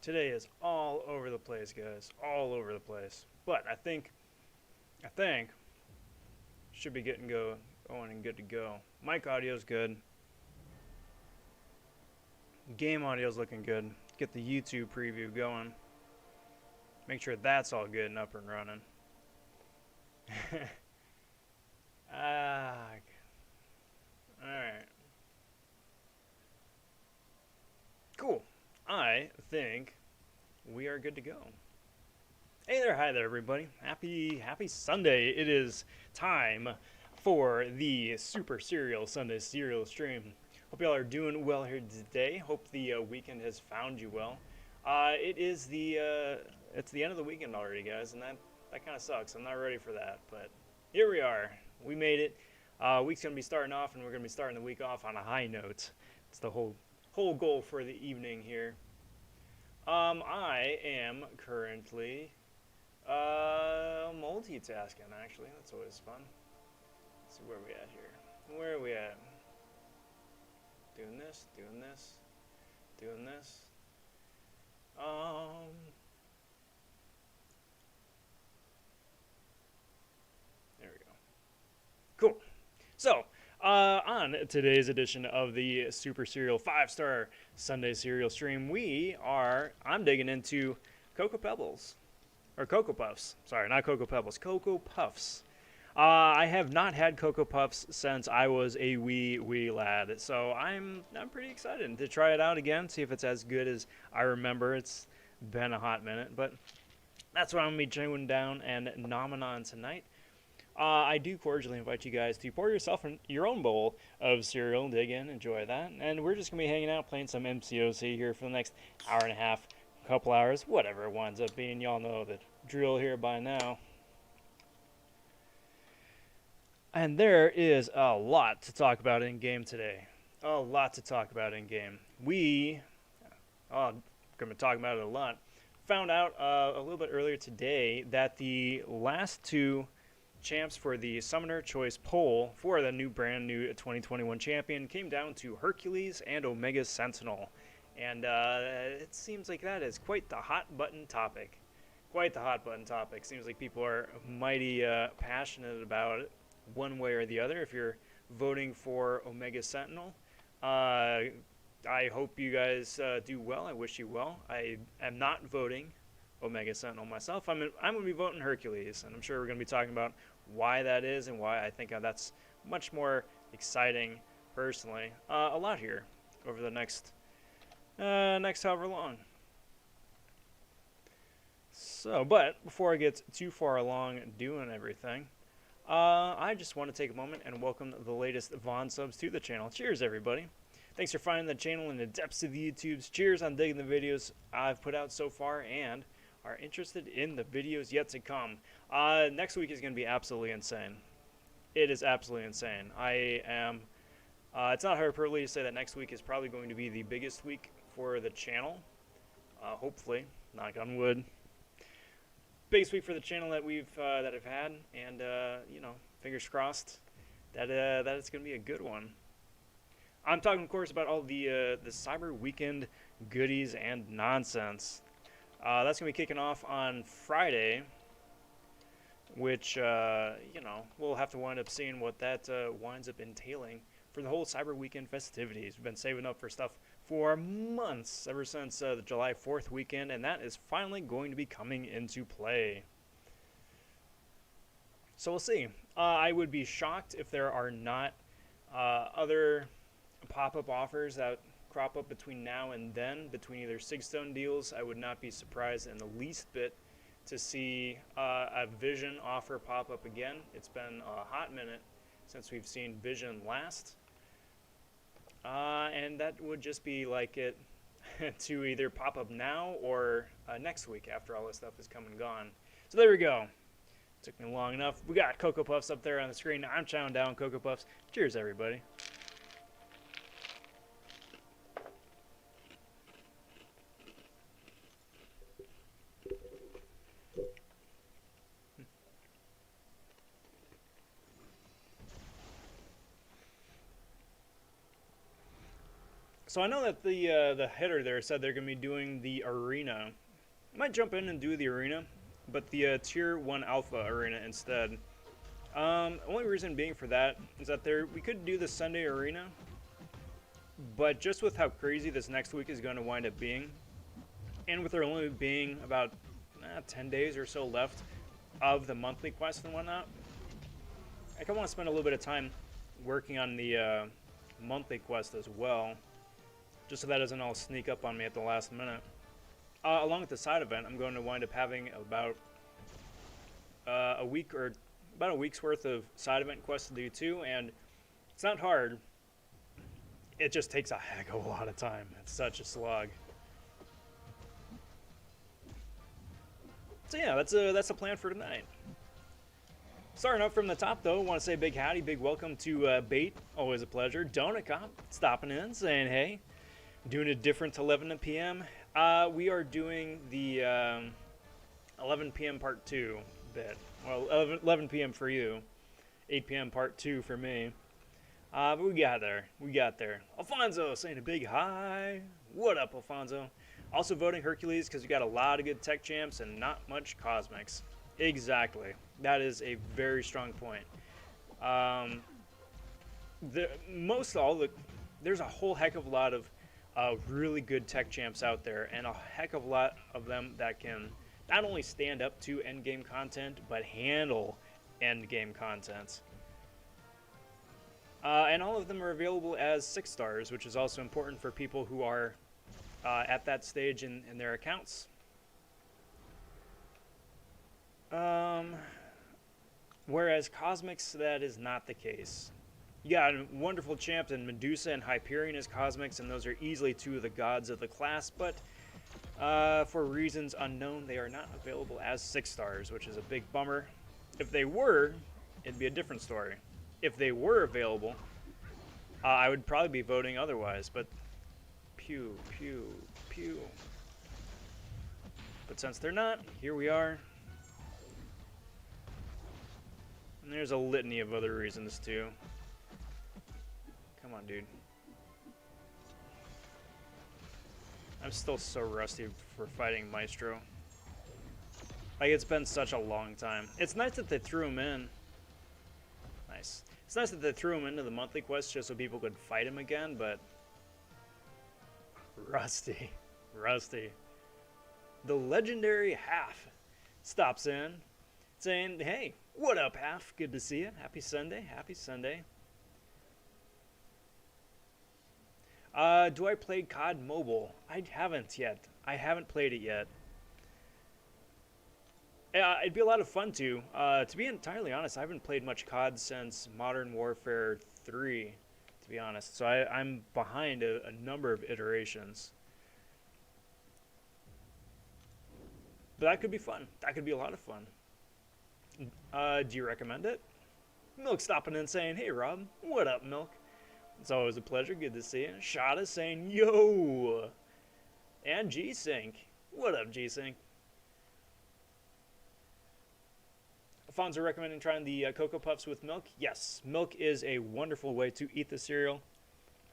Today is all over the place, guys. All over the place. But I think should be getting going and good to go. Mic audio's good. Game audio's looking good. Get the YouTube preview going. Make sure that's all good and up and running. ah, alright. Cool. I think we are good to go. Hey there, hi there, everybody. Happy Sunday. It is time for the Super Serial Sunday Serial Stream. Hope y'all are doing well here today. Hope the weekend has found you well. It's the end of the weekend already, guys, and that kind of sucks. I'm not ready for that, but here we are. We made it. Week's gonna be starting off, and we're gonna be starting the week off on a high note. It's the whole goal for the evening here. I am currently multitasking, actually. That's always fun. Let's see where we at here. Where are we at? Doing this. There we go. Cool. So, on today's edition of the Super Serial 5-Star Sunday Serial Stream, I'm digging into Cocoa Pebbles. Or Cocoa Puffs. Sorry, not Cocoa Pebbles. Cocoa Puffs. I have not had Cocoa Puffs since I was a wee lad. So I'm pretty excited to try it out again, see if it's as good as I remember. It's been a hot minute, but that's what I'm going to be chewing down and nomming on tonight. I do cordially invite you guys to pour yourself your own bowl of cereal, dig in, enjoy that, and we're just going to be hanging out playing some MCOC here for the next hour and a half, couple hours, whatever it winds up being. Y'all know the drill here by now. And there is a lot to talk about in game today. A lot to talk about in game. I'm going to talk about it a lot. Found out a little bit earlier today that the last two champs for the Summoner Choice poll for the brand new 2021 champion came down to Hercules and Omega Sentinel. And it seems like that is quite the hot button topic. Seems like people are mighty passionate about it one way or the other. If you're voting for Omega Sentinel, I hope you guys do well. I wish you well. I am not voting Omega Sentinel myself. I'm going to be voting Hercules, and I'm sure we're going to be talking about why that is and why I think that's much more exciting personally. A lot here over the next however long. So, but before I get too far along doing everything, I just want to take a moment and welcome the latest Vaughn subs to the channel. Cheers, everybody. Thanks for finding the channel in the depths of the YouTubes. Cheers on digging the videos I've put out so far and are interested in the videos yet to come. Next week is going to be absolutely insane. It is absolutely insane. It's not hyperbole to say that next week is probably going to be the biggest week for the channel. Hopefully, knock on wood. Biggest week for the channel that I've had, and fingers crossed that it's going to be a good one. I'm talking, of course, about all the Cyber Weekend goodies and nonsense. That's going to be kicking off on Friday, which, we'll have to wind up seeing what that winds up entailing for the whole Cyber Weekend festivities. We've been saving up for stuff for months, ever since the July 4th weekend, and that is finally going to be coming into play. So we'll see. I would be shocked if there are not other pop-up offers that crop up between now and then, between either Sigstone deals. I would not be surprised in the least bit to see a Vision offer pop up again. It's been a hot minute since we've seen Vision last. And that would just be like it to either pop up now or next week after all this stuff is come and gone. So there we go. Took me long enough. We got Cocoa Puffs up there on the screen. I'm chowing down Cocoa Puffs. Cheers, everybody. So I know that the header there said they're going to be doing the arena. I might jump in and do the arena, but the tier 1 alpha arena instead. Only reason being for that is that we could do the Sunday arena, but just with how crazy this next week is going to wind up being, and with there only being about 10 days or so left of the monthly quest and whatnot, I kind of want to spend a little bit of time working on the monthly quest as well, just so that doesn't all sneak up on me at the last minute. Along with the side event, I'm going to wind up having about a week's worth of side event quests to do too, and it's not hard. It just takes a heck of a lot of time. It's such a slog. So yeah, that's a plan for tonight. Starting up from the top though, want to say big howdy, big welcome to Bait. Always a pleasure. Donut Cop stopping in, saying hey. Doing it different to 11 p.m. We are doing the 11 p.m. part 2 bit. Well, 11 p.m. for you, 8 p.m. part 2 for me. But we got there. We got there. Alfonso saying a big hi. What up, Alfonso? Also voting Hercules because we got a lot of good tech champs and not much cosmics. Exactly. That is a very strong point. There's a whole heck of a lot of really good tech champs out there, and a heck of a lot of them that can not only stand up to endgame content, but handle endgame content. And all of them are available as 6 stars, which is also important for people who are at that stage in their accounts. Whereas Cosmics, that is not the case. You got wonderful champs in Medusa and Hyperion as Cosmics, and those are easily 2 of the gods of the class, but for reasons unknown, they are not available as 6 stars, which is a big bummer. If they were, it'd be a different story. If they were available, I would probably be voting otherwise, but pew, pew, pew. But since they're not, here we are. And there's a litany of other reasons, too. Come on, dude. I'm still so rusty for fighting Maestro. Like, it's been such a long time. It's nice that they threw him in. Nice. It's nice that they threw him into the monthly quest just so people could fight him again, but... Rusty. Rusty. The legendary Half stops in, saying, hey, what up, Half? Good to see you. Happy Sunday. Happy Sunday. Do I play COD Mobile? I haven't yet. I haven't played it yet. It'd be a lot of fun to. To be entirely honest, I haven't played much COD since Modern Warfare 3, to be honest. So I'm behind a number of iterations. But that could be fun. That could be a lot of fun. Do you recommend it? Milk stopping in saying, hey, Rob. What up, Milk? It's always a pleasure. Good to see you. Shada saying, yo. And G-Sync. What up, G-Sync? Alfonso recommending trying the Cocoa Puffs with milk. Yes, milk is a wonderful way to eat the cereal.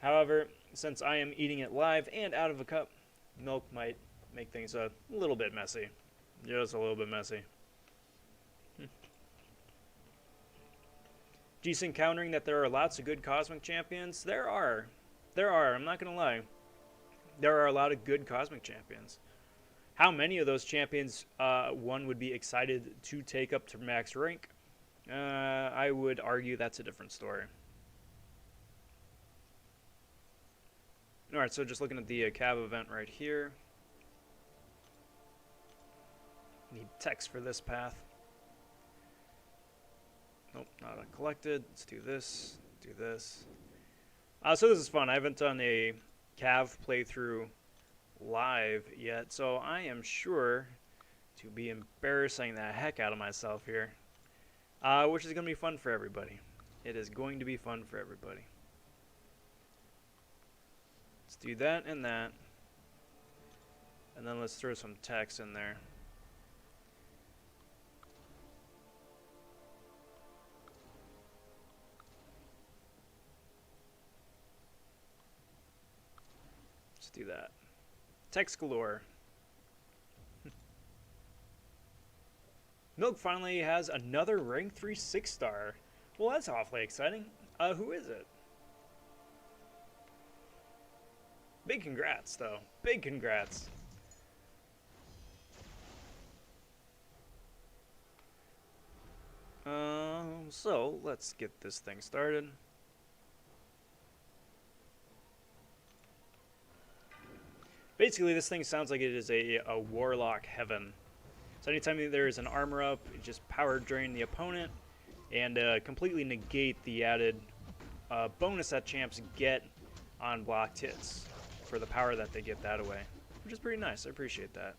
However, since I am eating it live and out of a cup, milk might make things a little bit messy. Just a little bit messy. G-Sync countering that there are lots of good Cosmic champions. There are. I'm not going to lie. There are a lot of good Cosmic champions. How many of those champions one would be excited to take up to max rank? I would argue that's a different story. Alright, so just looking at the cab event right here. Need text for this path. Nope, not uncollected. Let's do this. Do this. So this is fun. I haven't done a Cav playthrough live yet, so I am sure to be embarrassing the heck out of myself here, which is going to be fun for everybody. It is going to be fun for everybody. Let's do that, and then let's throw some text in there. do that. Text galore. Milk finally has another rank 3 6-star. Well, that's awfully exciting. Who is it? Big congrats, though. Big congrats. So let's get this thing started. Basically, this thing sounds like it is a warlock heaven. So anytime there is an armor up, you just power drain the opponent and completely negate the added bonus that champs get on blocked hits for the power that they get that way, which is pretty nice. I appreciate that.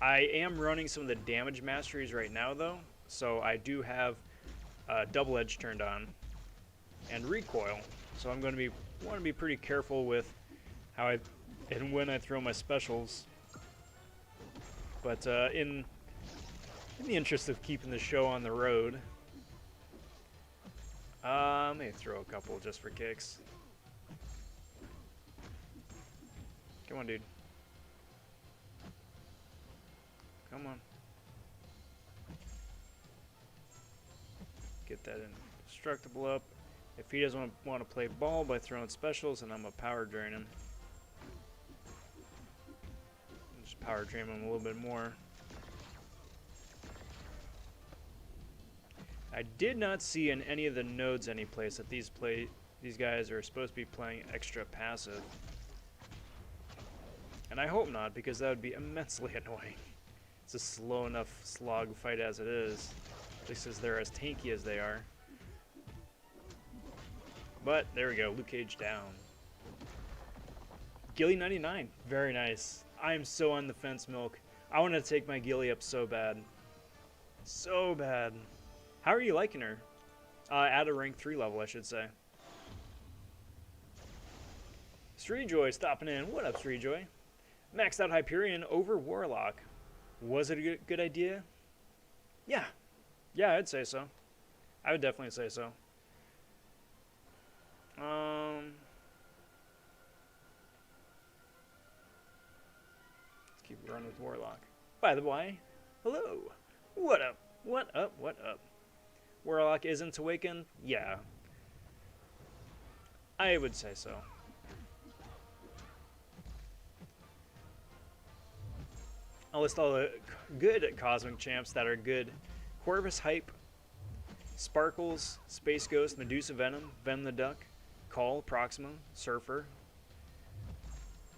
I am running some of the damage masteries right now, though, so I do have double edge turned on and recoil. So I'm going to want to be pretty careful with how and when I throw my specials. But in the interest of keeping the show on the road, I may throw a couple just for kicks. Come on, dude. Come on. Get that indestructible up. If he doesn't want to play ball by throwing specials, then I'm going to power drain him. Just power drain him a little bit more. I did not see in any of the nodes anyplace that these guys are supposed to be playing extra passive. And I hope not, because that would be immensely annoying. It's a slow enough slog fight as it is, at least as they're as tanky as they are. But there we go, Luke Cage down. Gilly 99, very nice. I am so on the fence, Milk. I want to take my Gilly up so bad. So bad. How are you liking her? At a rank 3 level, I should say. Streetjoy stopping in. What up, Streetjoy? Maxed out Hyperion over Warlock. Was it a good idea? Yeah. Yeah, I'd say so. I would definitely say so. Let's keep running with Warlock. By the way, hello. What up? What up? What up? Warlock isn't awakened? Yeah. I would say so. I'll list all the good Cosmic Champs that are good. Corvus Hype, Sparkles, Space Ghost, Medusa Venom, Venom the Duck, Call, Proxima, Surfer,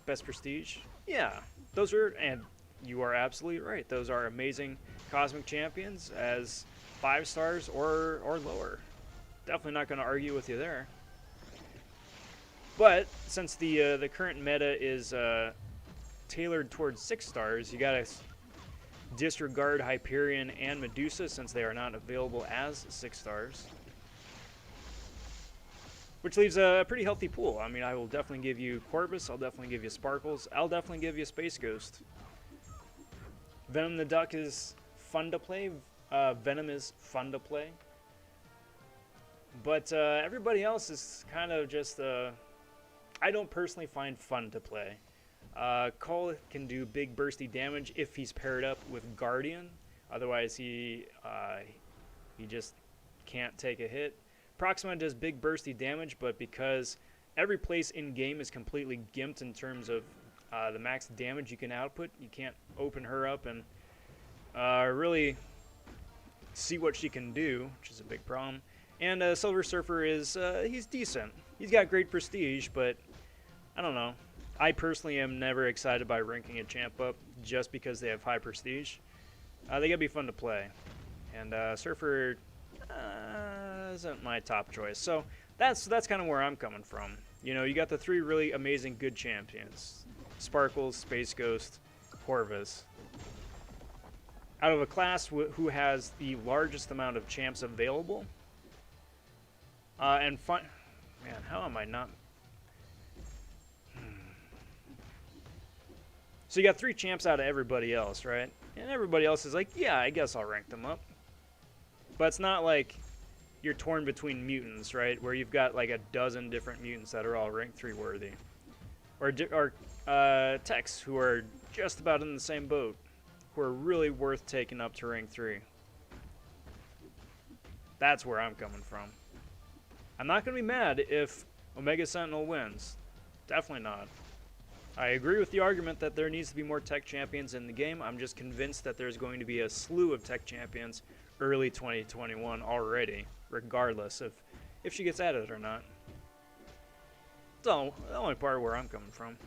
Best Prestige. Yeah, those are, and you are absolutely right, those are amazing Cosmic Champions as 5 stars or lower. Definitely not going to argue with you there. But since the current meta is tailored towards 6 stars, you gotta disregard Hyperion and Medusa since they are not available as 6 stars. Which leaves a pretty healthy pool. I mean, I will definitely give you Corvus, I'll definitely give you Sparkles, I'll definitely give you Space Ghost. Venom the Duck is fun to play, Venom is fun to play. But everybody else is kind of just, I don't personally find fun to play. Cole can do big bursty damage if he's paired up with Guardian. Otherwise, he just can't take a hit. Proxima does big bursty damage, but because every place in game is completely gimped in terms of the max damage you can output, you can't open her up and really see what she can do, which is a big problem. And Silver Surfer is he's decent. He's got great prestige, but I don't know. I personally am never excited by ranking a champ up just because they have high prestige. They gotta be fun to play, and Surfer isn't my top choice. So that's kind of where I'm coming from. You know, you got the 3 really amazing good champions: Sparkles, Space Ghost, Corvus. Out of a class who has the largest amount of champs available, and fun. Man, how am I not? So you got 3 champs out of everybody else, right? And everybody else is like, yeah, I guess I'll rank them up. But it's not like you're torn between mutants, right? Where you've got like a dozen different mutants that are all rank 3 worthy. or techs who are just about in the same boat, who are really worth taking up to rank 3. That's where I'm coming from. I'm not going to be mad if Omega Sentinel wins. Definitely not. I agree with the argument that there needs to be more tech champions in the game. I'm just convinced that there's going to be a slew of tech champions early 2021 already, regardless of if she gets added or not. So, the only part where I'm coming from.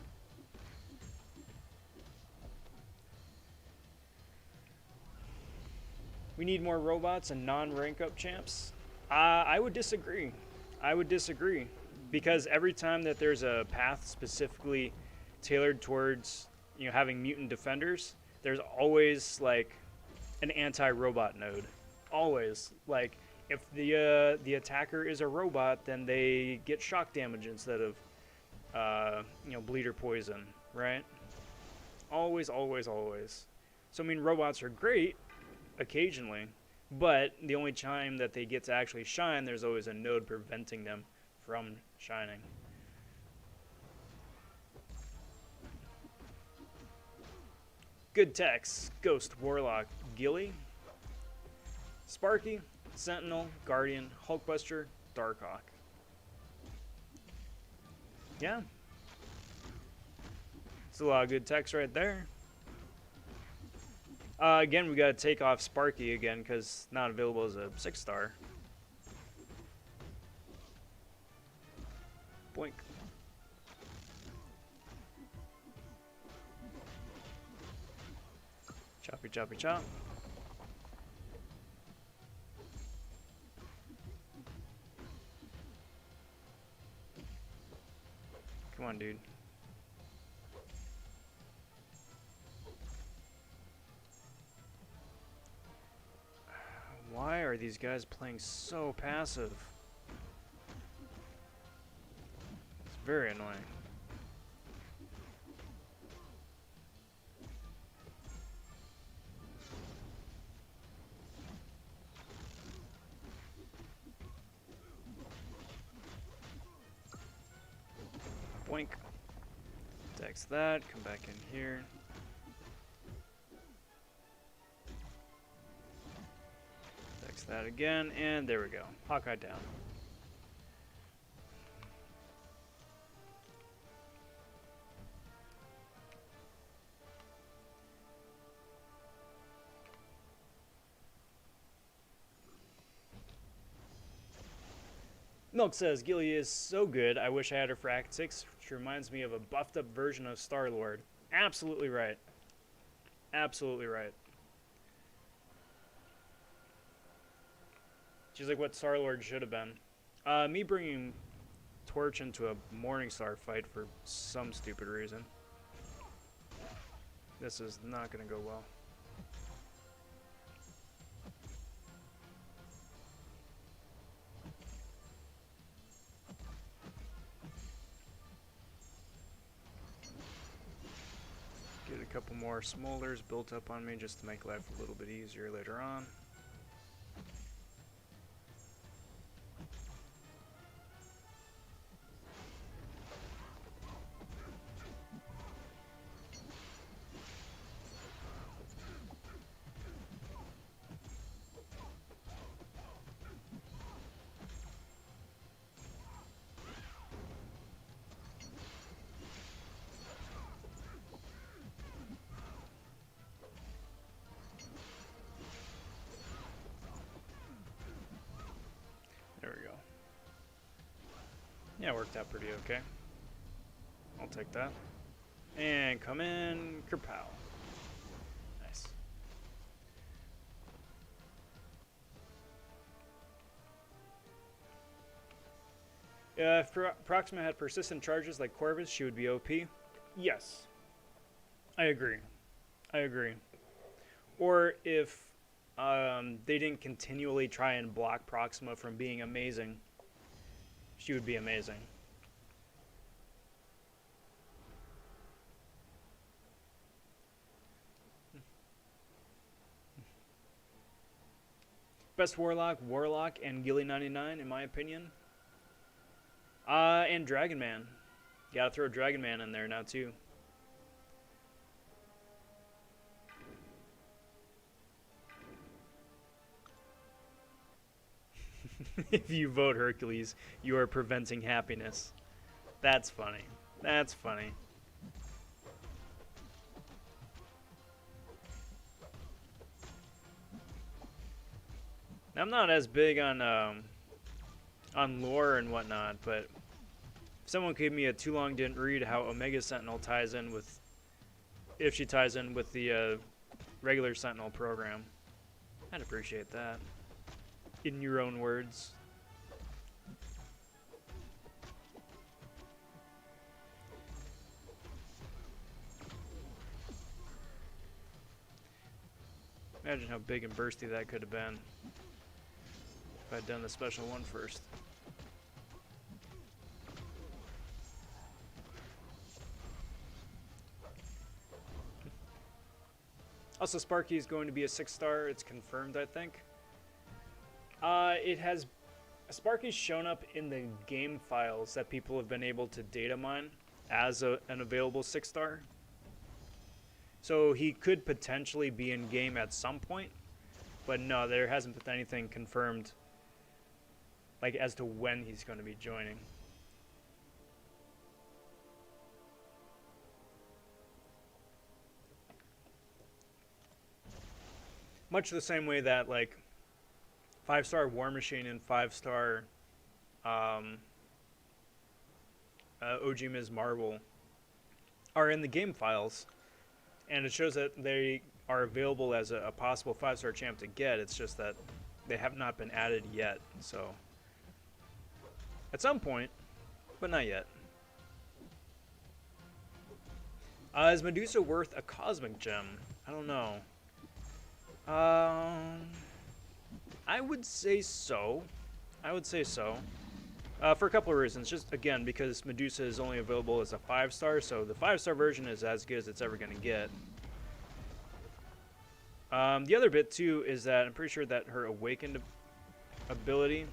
We need more robots and non-rank up champs. I would disagree. I would disagree. Because every time that there's a path specifically tailored towards, you know, having mutant defenders, there's always like an anti-robot node. Always. Like, if the attacker is a robot, then they get shock damage instead of you know, bleed or poison, right? Always, always, always. So I mean, robots are great occasionally, but the only time that they get to actually shine, there's always a node preventing them from shining. Good techs: Ghost, Warlock, Gilly, Sparky, Sentinel, Guardian, Hulkbuster, Darkhawk. Yeah. It's a lot of good techs right there. Again, we gotta take off Sparky again because not available as a 6-star. Boink. Choppy, choppy, chop. Come on, dude. Why are these guys playing so passive? It's very annoying. Boink. Text that, come back in here. Text that again, and there we go. Hawkeye down. Milk says, Gilly is so good, I wish I had her for Act 6, which reminds me of a buffed up version of Star-Lord. Absolutely right. Absolutely right. She's like what Star-Lord should have been. Me bringing Torch into a Morningstar fight for some stupid reason. This is not going to go well. Get a couple more smolders built up on me just to make life a little bit easier later on. Yeah, it worked out pretty okay. I'll take that. And come in, kerpow. Nice. If Proxima had persistent charges like Corvus, she would be OP. Yes. I agree. I agree. Or if they didn't continually try and block Proxima from being amazing, she would be amazing. Best Warlock, Warlock, and Gilly 99 in my opinion. And Dragon Man. Gotta throw Dragon Man in there now, too. If you vote Hercules, you are preventing happiness. That's funny. That's funny. I'm not as big on lore and whatnot, but if someone gave me a too long didn't read how Omega Sentinel ties in with, if she ties in with the regular Sentinel program, I'd appreciate that. In your own words. Imagine how big and bursty that could have been if I'd done the special one first. Also, Sparky is going to be a 6-star. It's confirmed, I think. It has... Sparky's shown up in the game files that people have been able to data mine as an available 6-star. So he could potentially be in game at some point. But no, there hasn't been anything confirmed like as to when he's going to be joining. Much the same way that like 5-star War Machine and 5-star OG Ms. Marvel are in the game files, and it shows that they are available as a possible 5-star champ to get. It's just that they have not been added yet, so at some point, but not yet. Is Medusa worth a Cosmic Gem? I don't know. I would say so. I would say so. For a couple of reasons. Just, again, because Medusa is only available as a 5-star, so the 5-star version is as good as it's ever going to get. The other bit, too, is that I'm pretty sure that her Awakened ability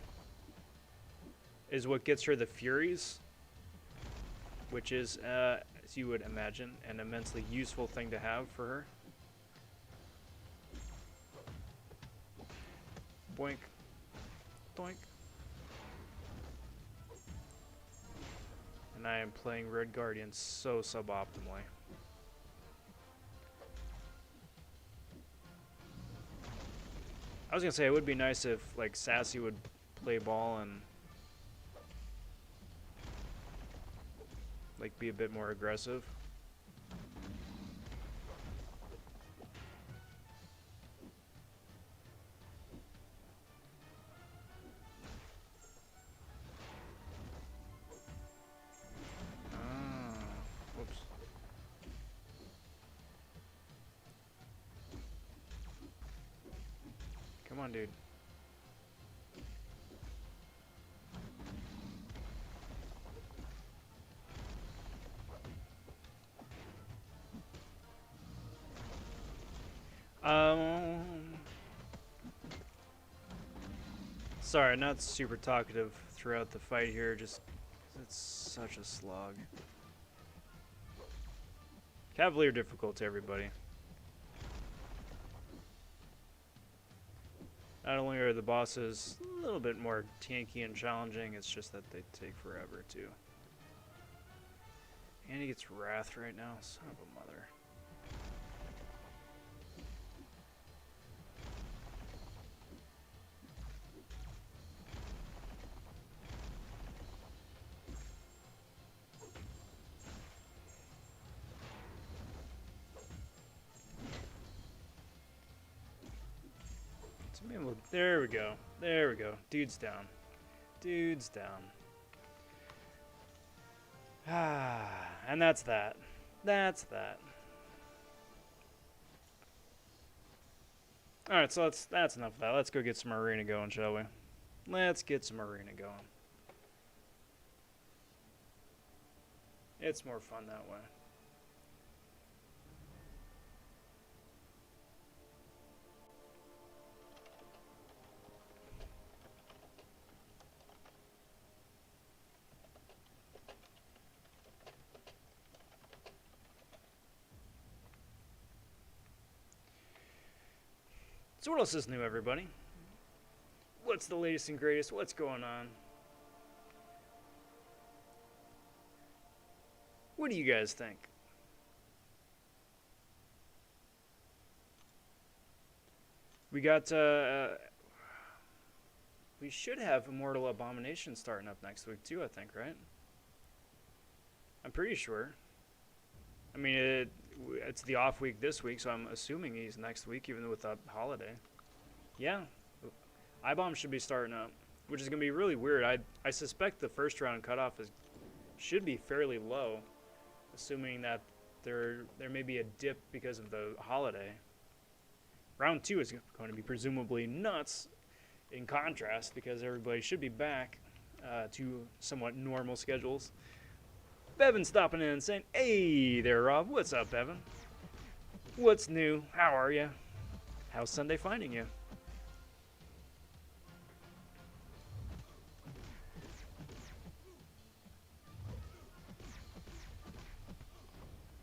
is what gets her the Furies, which is, as you would imagine, an immensely useful thing to have for her. Boink. Doink. And I am playing Red Guardian so suboptimally. I was gonna say it would be nice if like Sassy would play ball and like be a bit more aggressive. Whoops. Come on, dude. Sorry, not super talkative throughout the fight here, just 'cause it's such a slog. Cavalier difficult to everybody. Not only are the bosses a little bit more tanky and challenging, it's just that they take forever too. And he gets Wrath right now, son of a mother. There we go. There we go. Dude's down. Dude's down. Ah, and that's that. That's that. Alright, so that's enough of that. Let's go get some arena going, shall we? Let's get some arena going. It's more fun that way. So what else is new, everybody? What's the latest and greatest? What's going on? What do you guys think? We got, we should have Immortal Abomination starting up next week too, I think, right? I'm pretty sure. I mean, it's the off week this week, so I'm assuming he's next week, even with that holiday. Yeah, iBomb should be starting up, which is going to be really weird. I suspect the first round cutoff should be fairly low, assuming that there may be a dip because of the holiday. Round 2 is going to be presumably nuts, in contrast, because everybody should be back to somewhat normal schedules. Bevan stopping in and saying, "Hey there, Rob. What's up, Bevan? What's new? How are you? How's Sunday finding you?"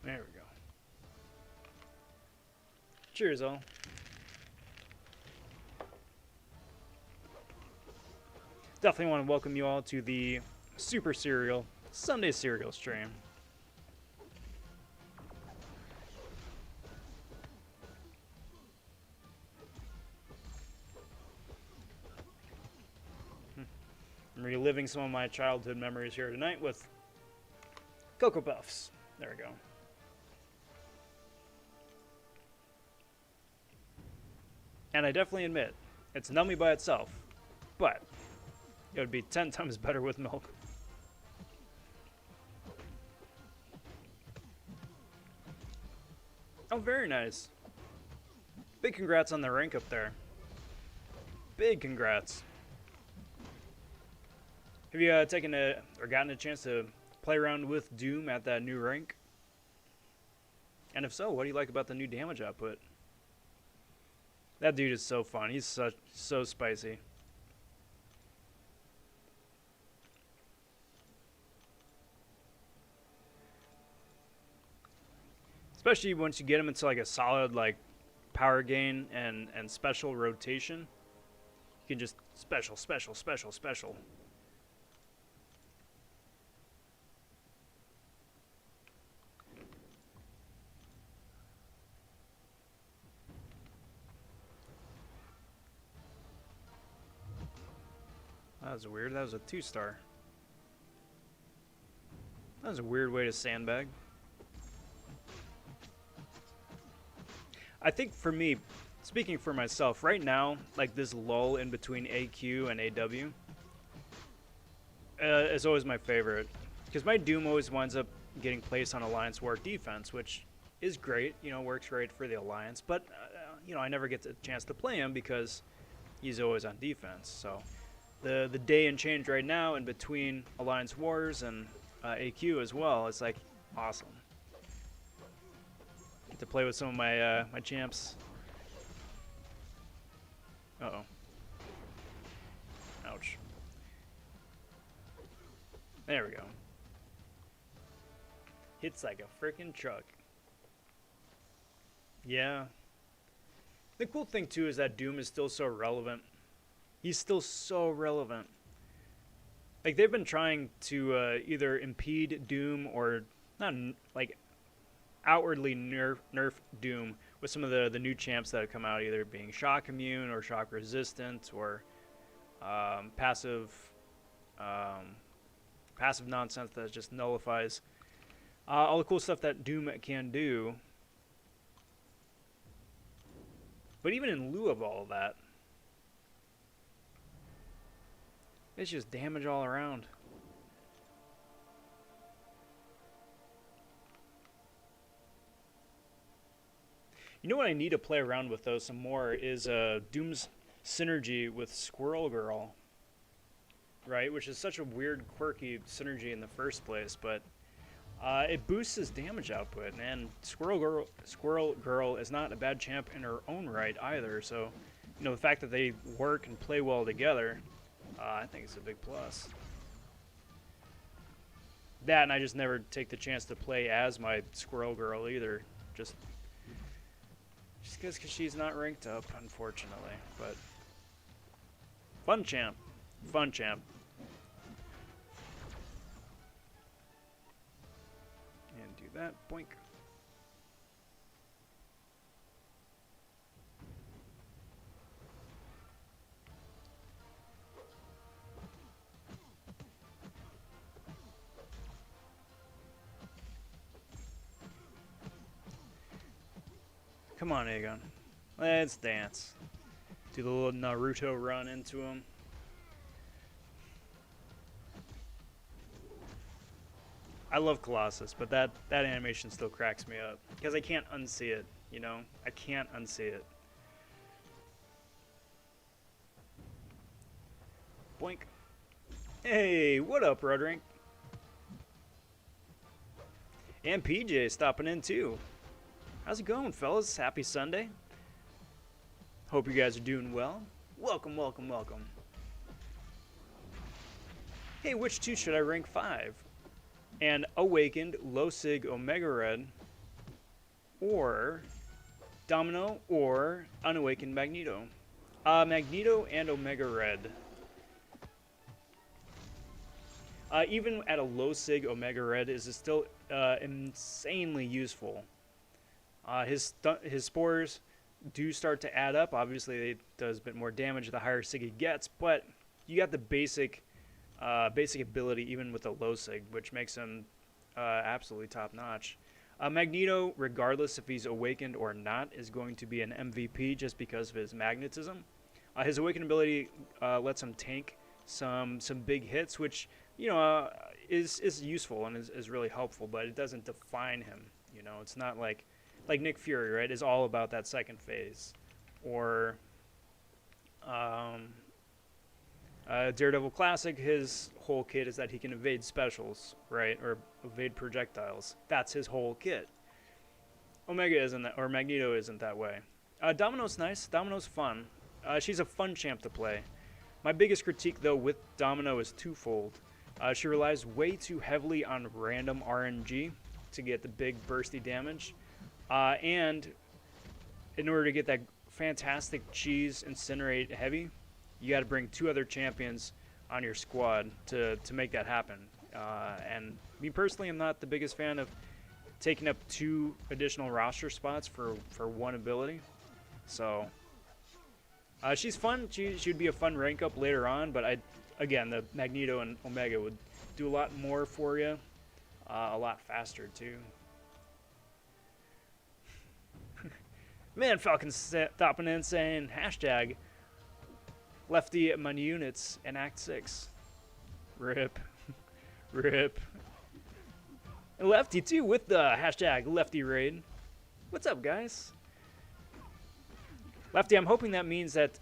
There we go. Cheers, all. Definitely want to welcome you all to the Super Cereal Sunday Cereal stream. I'm reliving some of my childhood memories here tonight with Cocoa Puffs. There we go. And I definitely admit, it's nummy by itself, but it would be 10 times better with milk. Oh, very nice. Big congrats on the rank up there. Big congrats. Have you taken or gotten a chance to play around with Doom at that new rank? And if so, what do you like about the new damage output? That dude is so fun. He's so spicy. Especially once you get him into like a solid like power gain and special rotation. You can just special. That was weird. That was a 2-star. That was a weird way to sandbag. I think for me, speaking for myself, right now, like this lull in between AQ and AW is always my favorite. Because my Doom always winds up getting placed on Alliance War defense, which is great, you know, works great for the Alliance. But, you know, I never get the chance to play him because he's always on defense. So the day and change right now in between Alliance Wars and AQ as well, it's like awesome. To play with some of my my champs. Uh-oh. Ouch. There we go. Hits like a freaking truck. Yeah. The cool thing too is that Doom is still so relevant. He's still so relevant. Like they've been trying to either impede Doom or not like outwardly nerf Doom with some of the new champs that have come out, either being shock immune or shock resistant or passive nonsense that just nullifies all the cool stuff that Doom can do. But even in lieu of all of that, it's just damage all around. You know what I need to play around with, though, some more is Doom's synergy with Squirrel Girl, right? Which is such a weird, quirky synergy in the first place, but it boosts his damage output, and Squirrel Girl is not a bad champ in her own right either, so, you know, the fact that they work and play well together, I think it's a big plus. That, and I just never take the chance to play as my Squirrel Girl either. Just Just because she's not ranked up, unfortunately. But fun champ. Fun champ. And do that. Boink. Come on, Aegon. Let's dance. Do the little Naruto run into him. I love Colossus, but that animation still cracks me up. Because I can't unsee it, you know? I can't unsee it. Boink. Hey, what up, Rodrink? And PJ stopping in too. How's it going, fellas? Happy Sunday. Hope you guys are doing well. Welcome, welcome, welcome. Hey, which two should I rank 5? An Awakened Low Sig Omega Red, or Domino, or Unawakened Magneto? Magneto and Omega Red. Even at a low Sig Omega Red is still insanely useful. His spores do start to add up. Obviously, it does a bit more damage the higher Sig he gets, but you got the basic ability even with a low Sig, which makes him absolutely top notch. Magneto, regardless if he's awakened or not, is going to be an MVP just because of his magnetism. His awakened ability lets him tank some big hits, which is useful and is really helpful, but it doesn't define him. You know, it's not like Nick Fury, right, is all about that second phase. Or Daredevil Classic, his whole kit is that he can evade specials, right, or evade projectiles. That's his whole kit. Omega isn't that, or Magneto isn't that way. Domino's nice. Domino's fun. She's a fun champ to play. My biggest critique, though, with Domino is twofold. She relies way too heavily on random RNG to get the big bursty damage. And in order to get that fantastic cheese incinerate heavy, you got to bring 2 other champions on your squad to make that happen. And me personally, I'm not the biggest fan of taking up 2 additional roster spots for 1 ability. So she's fun. She'd be a fun rank up later on, but again, the Magneto and Omega would do a lot more for you, a lot faster too. Man, Falcon's stopping in saying hashtag Lefty my units in Act 6. Rip. Rip. And Lefty too with the hashtag Lefty Raid. What's up, guys? Lefty, I'm hoping that means that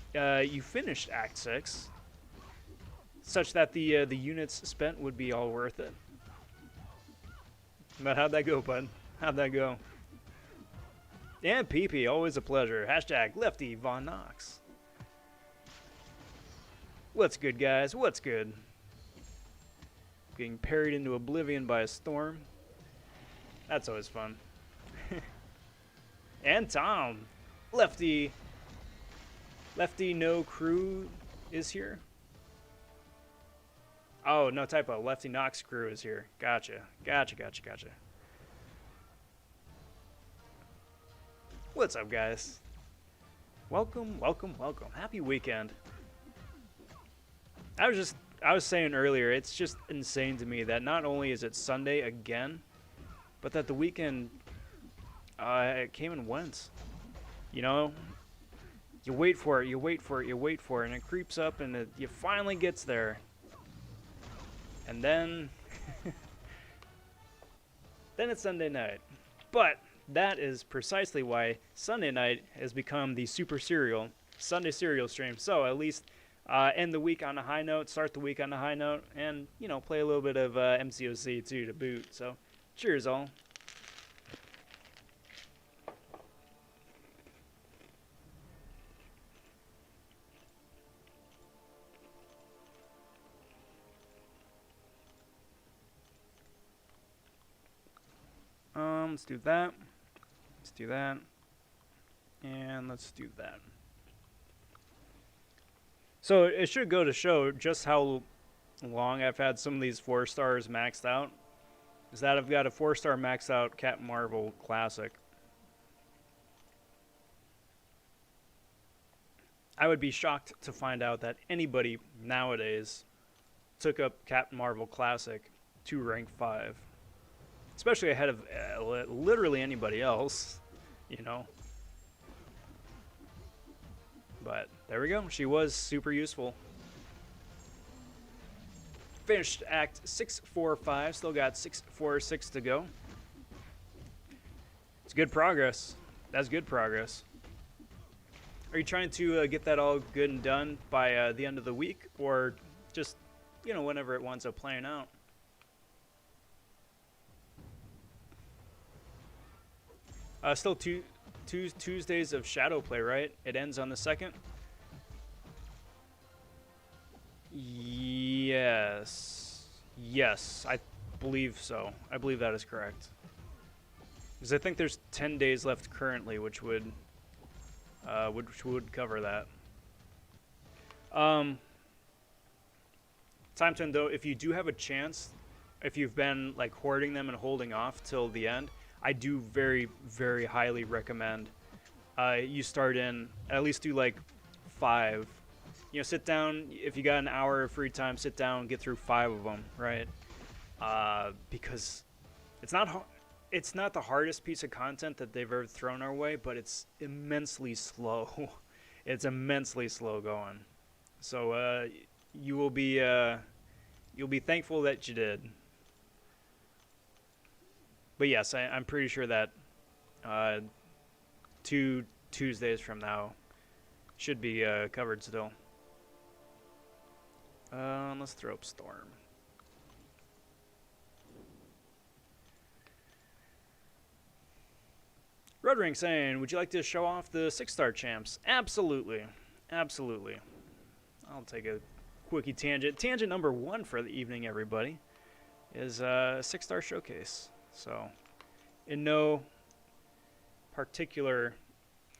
you finished Act 6, such that the units spent would be all worth it. But how'd that go, bud? How'd that go? And PP, always a pleasure. Hashtag Lefty Von Knox. What's good, guys? What's good? Getting parried into oblivion by a storm. That's always fun. And Tom. Lefty No Crew is here. Oh, no typo. Lefty Knox Crew is here. Gotcha. Gotcha. What's up, guys? Welcome. Happy weekend. I was saying earlier, it's just insane to me that not only is it Sunday again, but that the weekend it came and went. You know, you wait for it, and it creeps up, and it finally gets there. And then, then it's Sunday night. But that is precisely why Sunday night has become the super serial Sunday serial stream. So at least end the week on a high note, start the week on a high note, and, you know, play a little bit of MCOC too to boot. So cheers all. Let's do that. Let's do that. And let's do that. So it should go to show just how long I've had some of these 4 stars maxed out. Is that I've got a 4-star maxed out Captain Marvel Classic. I would be shocked to find out that anybody nowadays took up Captain Marvel Classic to rank 5. Especially ahead of literally anybody else, you know. But there we go. She was super useful. Finished Act 645. Still got 646 to go. It's good progress. That's good progress. Are you trying to get that all good and done by the end of the week, or just, you know, whenever it winds up playing out? Still two Tuesdays of Shadow Play, right? It ends on the 2nd? Yes. Yes, I believe so. I believe that is correct. Because I think there's 10 days left currently, which would cover that. Time to end, though, if you do have a chance, if you've been like hoarding them and holding off till the end, I do very, very highly recommend you start in, at least do like 5. You know, sit down, if you got an hour of free time, sit down, get through 5 of them, right? Because it's not the hardest piece of content that they've ever thrown our way, but it's immensely slow. It's immensely slow going. So you'll be thankful that you did. But yes, I'm pretty sure that 2 Tuesdays from now should be covered still. Let's throw up Storm. Red Ring saying, would you like to show off the 6-star champs? Absolutely. Absolutely. I'll take a quickie tangent. Tangent number 1 for the evening, everybody, is a 6-star showcase. So, in no particular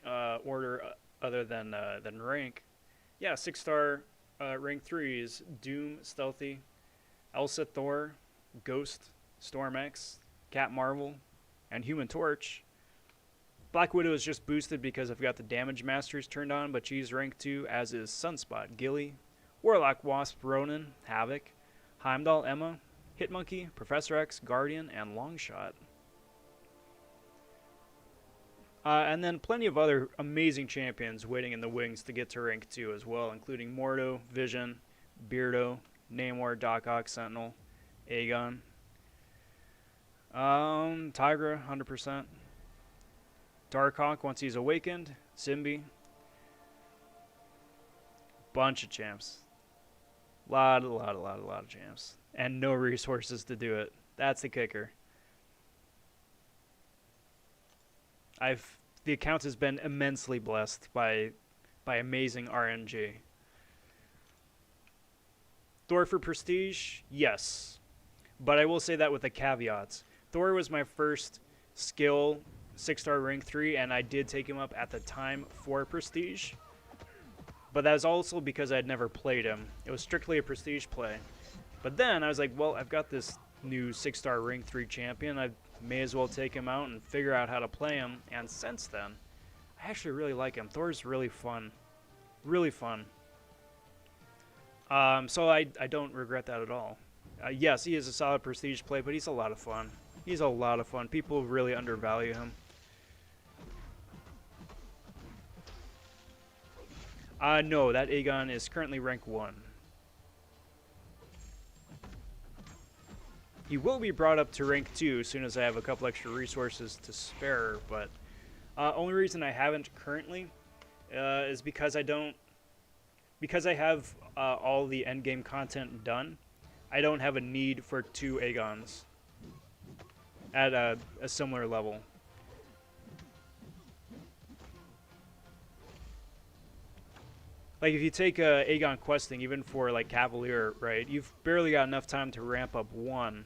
order other than rank. Yeah, 6-star rank 3s: Doom, Stealthy, Elsa, Thor, Ghost, Storm X, Cat Marvel, and Human Torch. Black Widow is just boosted because I've got the damage masters turned on, but she's rank 2, as is Sunspot, Gilly, Warlock, Wasp, Ronin, Havoc, Heimdall, Emma, Hitmonkey, Professor X, Guardian, and Longshot. And then plenty of other amazing champions waiting in the wings to get to rank 2 as well, including Mordo, Vision, Beardo, Namor, Doc Ock, Sentinel, Aegon, Tigra, 100%, Darkhawk once he's awakened, Symbi. Bunch of champs. Lot of champs. And no resources to do it. That's the kicker. The account has been immensely blessed by amazing RNG. Thor for Prestige? Yes. But I will say that with a caveat. Thor was my first skill 6-star rank 3, and I did take him up at the time for Prestige. But that was also because I'd never played him. It was strictly a Prestige play. But then I was like, well, I've got this new 6-star rank 3 champion. I may as well take him out and figure out how to play him. And since then, I actually really like him. Thor's really fun. Really fun. So I don't regret that at all. Yes, he is a solid Prestige play, but he's a lot of fun. He's a lot of fun. People really undervalue him. No, that Aegon is currently rank 1. He will be brought up to rank 2 as soon as I have a couple extra resources to spare, but only reason I haven't currently is because I have all the endgame content done. I don't have a need for 2 Aegons at a similar level. Like, if you take Aegon questing, even for, like, Cavalier, right, you've barely got enough time to ramp up 1,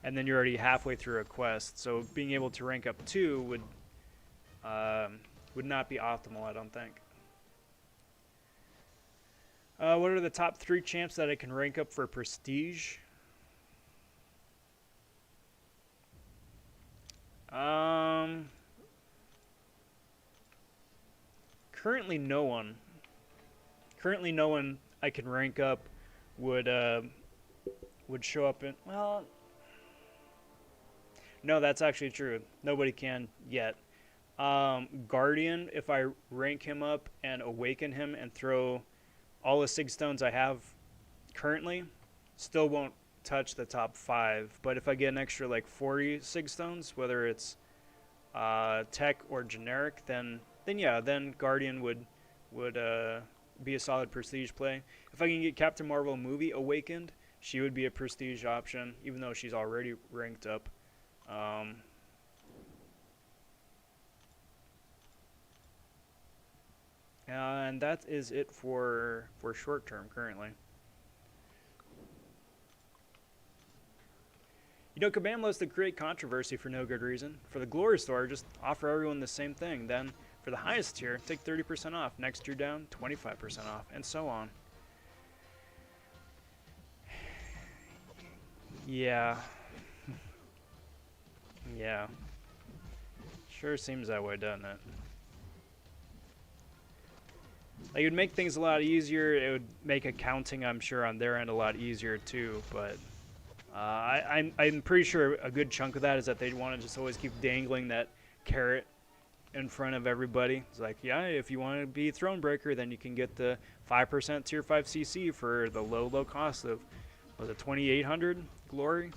and then you're already halfway through a quest. So being able to rank up 2 would Would not be optimal, I don't think. What are the top 3 champs that I can rank up for prestige? Currently no one. Currently no one I can rank up would show up in, well, no, that's actually true. Nobody can yet. Guardian, if I rank him up and awaken him and throw all the sig stones I have currently, still won't touch the top 5. But if I get an extra like 40 sig stones, whether it's tech or generic, then yeah, then Guardian would be a solid prestige play. If I can get Captain Marvel movie awakened, she would be a prestige option, even though she's already ranked up. And that is it for short term currently. You know, Kabam loves to create controversy for no good reason. For the Glory Store, just offer everyone the same thing. Then, for the highest tier, take 30% off. Next tier down, 25% off, and so on. Yeah. Yeah. Sure seems that way, doesn't it? Like, it would make things a lot easier. It would make accounting, I'm sure, on their end a lot easier too. But I'm pretty sure a good chunk of that is that they want to just always keep dangling that carrot in front of everybody. It's like, yeah, if you want to be Thronebreaker, then you can get the 5% Tier 5 CC for the low cost of, was it 2,800 glory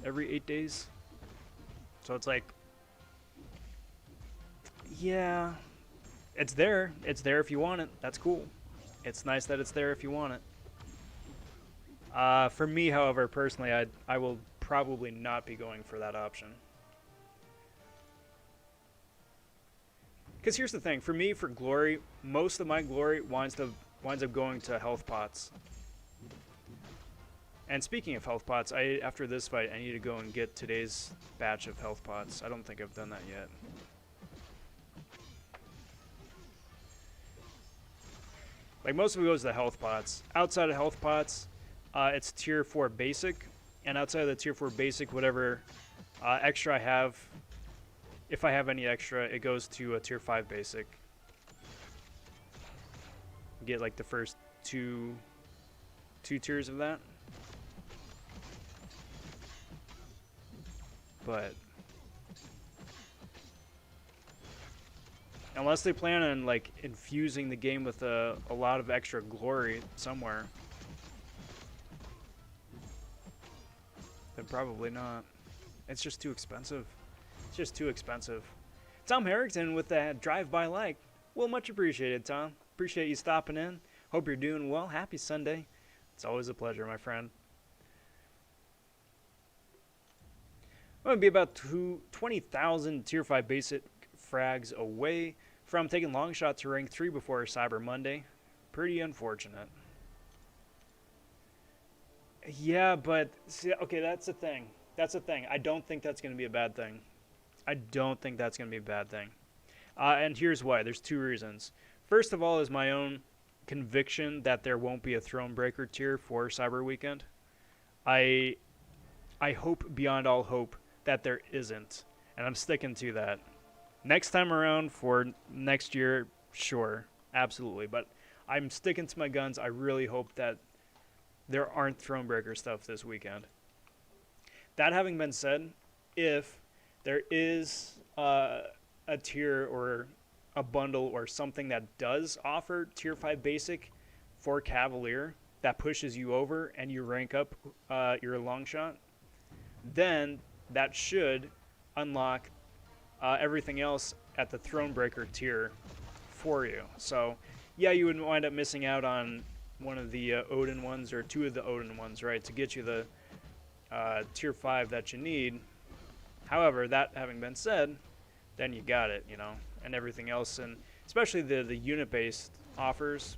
every 8 days? So it's like, yeah, it's there. It's there if you want it. That's cool. It's nice that it's there if you want it. For me, however, personally, I will probably not be going for that option. Because here's the thing. For me, for glory, most of my glory winds up going to health pots. And speaking of health pots, after this fight, I need to go and get today's batch of health pots. I don't think I've done that yet. Like, most of it goes to the health pots. Outside of health pots, it's tier 4 basic. And outside of the tier 4 basic, whatever extra I have, if I have any extra, it goes to a tier 5 basic. Get like the first two tiers of that. But unless they plan on like infusing the game with a lot of extra glory somewhere, then probably not. It's just too expensive. It's just too expensive. Tom Harrington with that drive-by like. Well, much appreciated, Tom. Appreciate you stopping in. Hope you're doing well. Happy Sunday. It's always a pleasure, my friend. I'm going to be about 20,000 tier 5 basic frags away from taking long shot to rank 3 before Cyber Monday. Pretty unfortunate. Yeah, but see, okay, that's the thing. That's the thing. I don't think that's going to be a bad thing. I don't think that's going to be a bad thing. And here's why. There's 2 reasons. First of all is my own conviction that there won't be a Thronebreaker tier for Cyber Weekend. I hope beyond all hope that there isn't, and I'm sticking to that. Next time around for next year, sure, absolutely, but I'm sticking to my guns. I really hope that there aren't Thronebreaker stuff this weekend. That having been said, if there is a tier or a bundle or something that does offer tier 5 basic for Cavalier that pushes you over and you rank up your long shot, then that should unlock everything else at the Thronebreaker tier for you. So, yeah, you would wind up missing out on one of the Odin ones or 2 of the Odin ones, right, to get you the tier 5 that you need. However, that having been said, then you got it, you know, and everything else, and especially the unit-based offers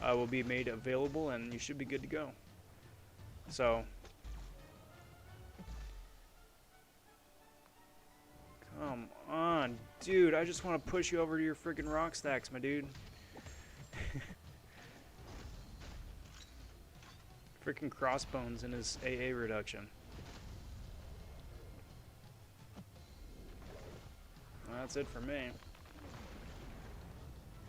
will be made available, and you should be good to go. So, come on, on, dude. I just want to push you over to your freaking rock stacks, my dude. Freaking crossbones in his AA reduction. Well, that's it for me.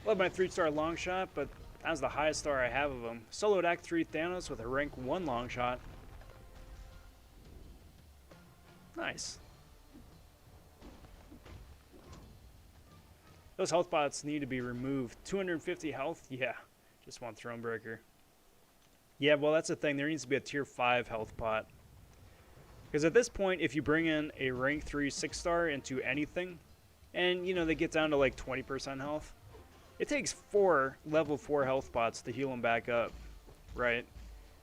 Love my 3-star long shot, but that was the highest star I have of him. Soloed Act 3 Thanos with a rank 1 long shot. Nice. Those health pots need to be removed. 250 health? Yeah. Just one Thronebreaker. Yeah, well, that's the thing. There needs to be a tier 5 health pot. Because at this point, if you bring in a rank 3 6-star into anything, and, you know, they get down to like 20% health, it takes 4 level 4 health pots to heal them back up, right?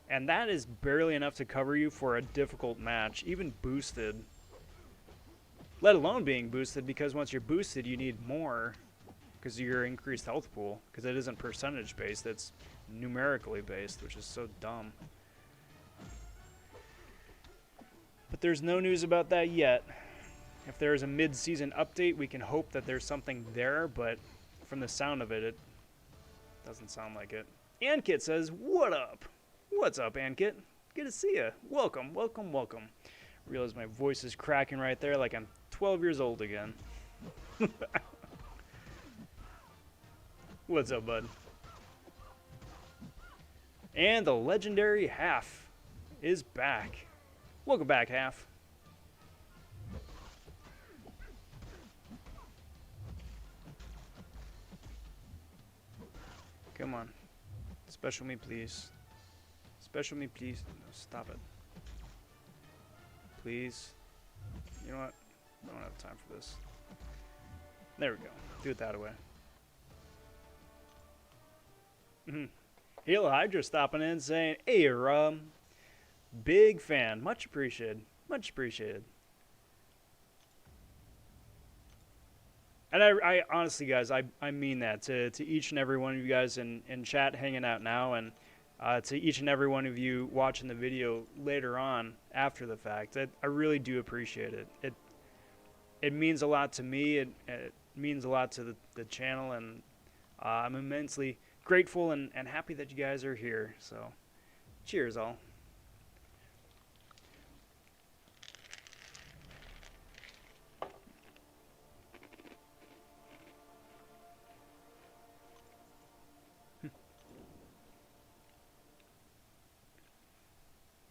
And that is barely enough to cover you for a difficult match, even boosted. Let alone being boosted, because once you're boosted, you need more because of your increased health pool, because it isn't percentage based, it's numerically based, which is so dumb. But there's no news about that yet. If there is a mid-season update, we can hope that there's something there, but from the sound of it, it doesn't sound like it. Ankit says, what up? What's up, Ankit? Good to see you. Welcome, welcome, welcome. Realize my voice is cracking right there like I'm 12 years old again. What's up, bud? And the legendary Half is back. Welcome back, Half. Come on. Special me, please. Special me, please. No, stop it. Please. You know what? I don't have time for this. There we go. Do it that way. Halo Hydra stopping in saying, hey, big fan. Much appreciated. Much appreciated. And I honestly, guys, I mean that to each and every one of you guys in chat hanging out now, and to each and every one of you watching the video later on after the fact. I really do appreciate it. It means a lot to me. It means a lot to the channel, and I'm immensely grateful and happy that you guys are here. So, cheers, all.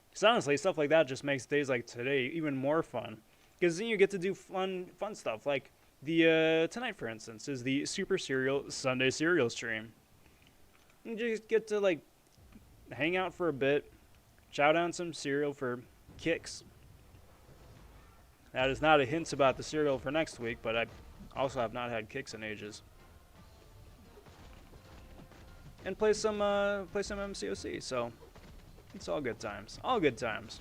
Because honestly, stuff like that just makes days like today even more fun. Because then you get to do fun stuff. Like the tonight, for instance, is the Super Cereal Sunday Cereal stream. You just get to like hang out for a bit, chow down some cereal for kicks. That is not a hint about the cereal for next week, but I also have not had kicks in ages. And play some MCOC. So it's all good times. All good times.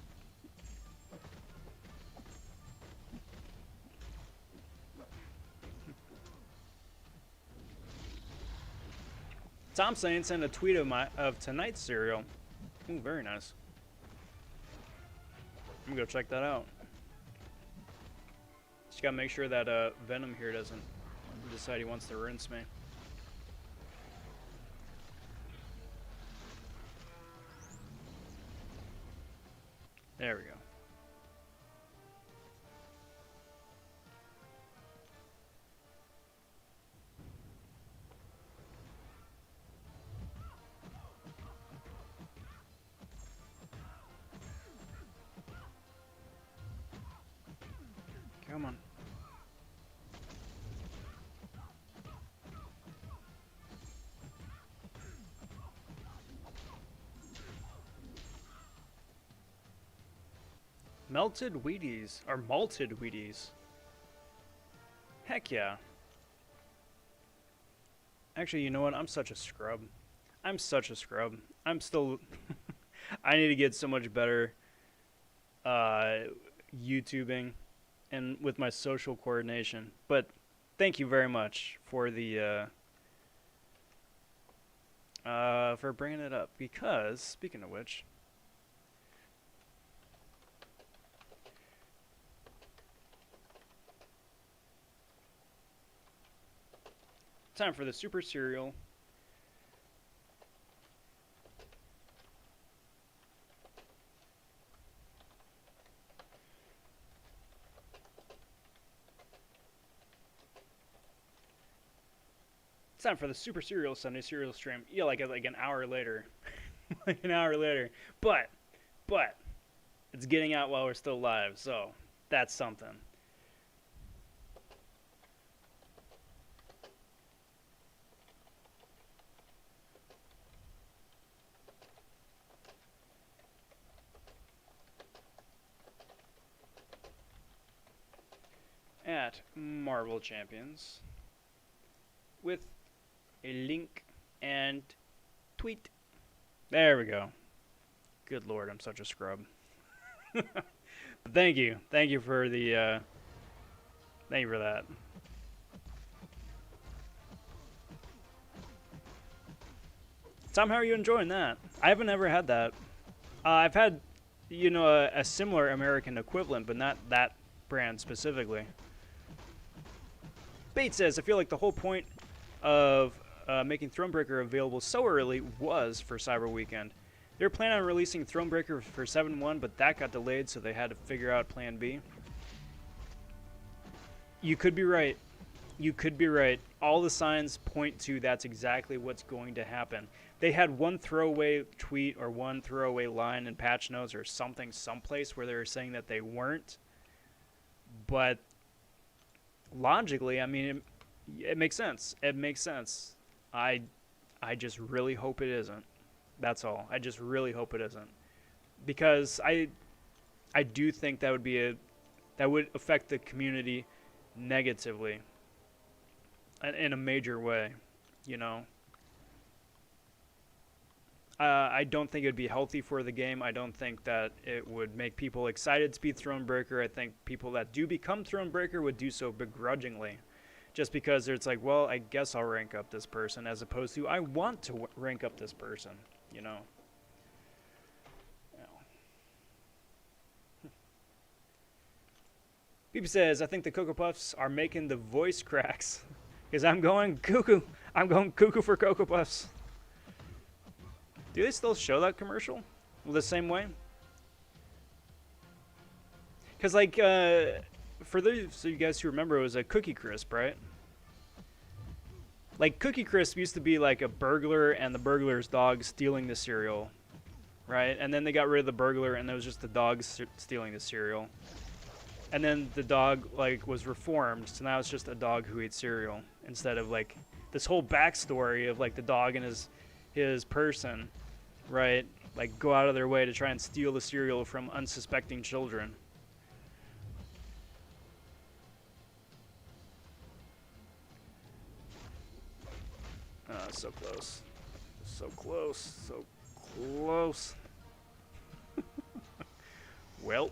Tom Sane sent a tweet of tonight's cereal. Ooh, very nice. I'm gonna go check that out. Just gotta make sure that Venom here doesn't decide he wants to rinse me. There we go. Come on. Melted Wheaties, or malted Wheaties. Heck yeah. Actually, you know what? I'm such a scrub. I'm such a scrub. I'm still... I need to get so much better YouTubing and with my social coordination. But thank you very much for the... for bringing it up. Because, speaking of which... Time for the super cereal. It's time for the super cereal Sunday cereal stream. Yeah, like an hour later, like an hour later. But it's getting out while we're still live, so that's something. At Marvel Champions with a link and tweet. There we go. Good lord, I'm such a scrub. But thank you for the thank you for that. Tom, how are you enjoying that? I haven't ever had that. I've had, you know, a similar American equivalent, but not that brand specifically. Bates says, I feel like the whole point of making Thronebreaker available so early was for Cyber Weekend. They were planning on releasing Thronebreaker for 7.1, but that got delayed, so they had to figure out Plan B. You could be right. You could be right. All the signs point to that's exactly what's going to happen. They had one throwaway tweet or one throwaway line in patch notes or something someplace where they were saying that they weren't. But logically, I mean, it makes sense. It makes sense. I just really hope it isn't. That's all. I just really hope it isn't, because I do think that would affect the community negatively in a major way. You know, I don't think it would be healthy for the game. I don't think that it would make people excited to be Thronebreaker. I think people that do become Thronebreaker would do so begrudgingly, just because it's like, well, I guess I'll rank up this person, as opposed to I want to rank up this person, you know. People says, I think the Cocoa Puffs are making the voice cracks, because I'm going cuckoo. I'm going cuckoo for Cocoa Puffs. Do they still show that commercial the same way? Because, like, for those of you guys who remember, it was a Cookie Crisp, right? Like, Cookie Crisp used to be like a burglar and the burglar's dog stealing the cereal, right? And then they got rid of the burglar and it was just the dog stealing the cereal. And then the dog, like, was reformed, so now it's just a dog who eats cereal, instead of, like, this whole backstory of, like, the dog and his person, right? Like, go out of their way to try and steal the cereal from unsuspecting children. So close. So close. So close. Well.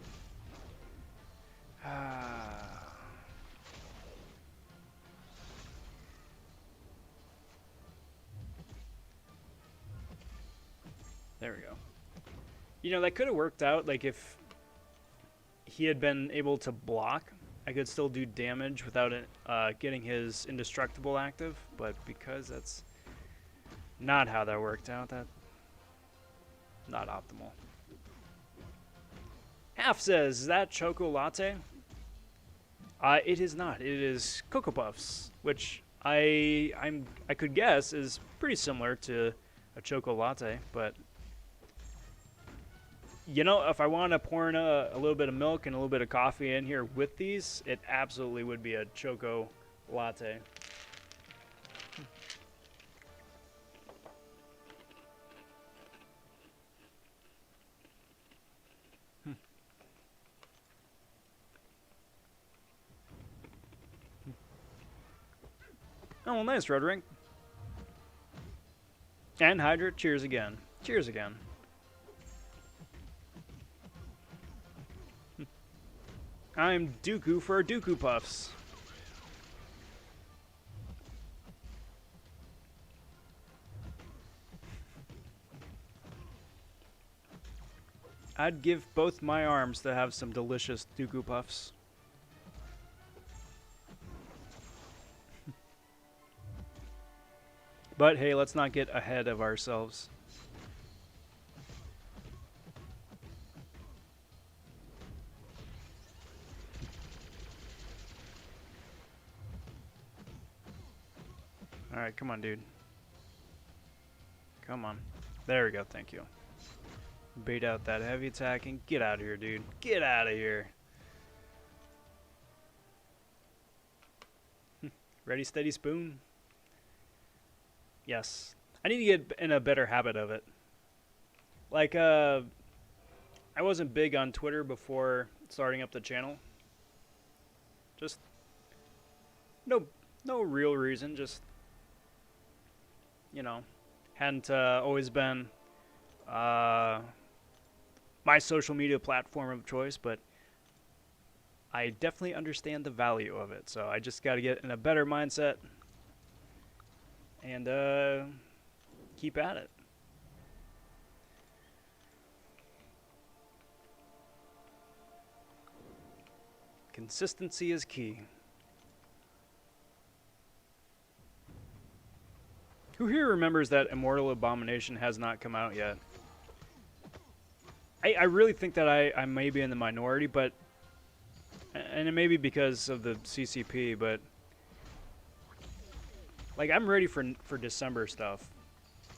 There we go. You know, that could have worked out. Like, if he had been able to block, I could still do damage without it getting his indestructible active. But because that's not how that worked out, that not optimal. Half says, is that Choco Latte? It is not. It is Cocoa Puffs, which I could guess is pretty similar to a Choco Latte, but you know, if I want to pour in a little bit of milk and a little bit of coffee in here with these, it absolutely would be a Choco Latte. Oh, well, nice, Roderick. And Hydra, cheers again. Cheers again. I'm Dooku for Dooku Puffs. I'd give both my arms to have some delicious Dooku Puffs. But hey, let's not get ahead of ourselves. Alright, come on, dude. Come on. There we go, thank you. Bait out that heavy attack and get out of here, dude. Get out of here. Ready, steady, spoon. Yes. I need to get in a better habit of it. Like, I wasn't big on Twitter before starting up the channel. Just no real reason, just, you know, hadn't always been my social media platform of choice, but I definitely understand the value of it. So I just got to get in a better mindset and keep at it. Consistency is key. Who here remembers that Immortal Abomination has not come out yet? I really think that I may be in the minority, but, and it may be because of the CCP, but like, I'm ready for December stuff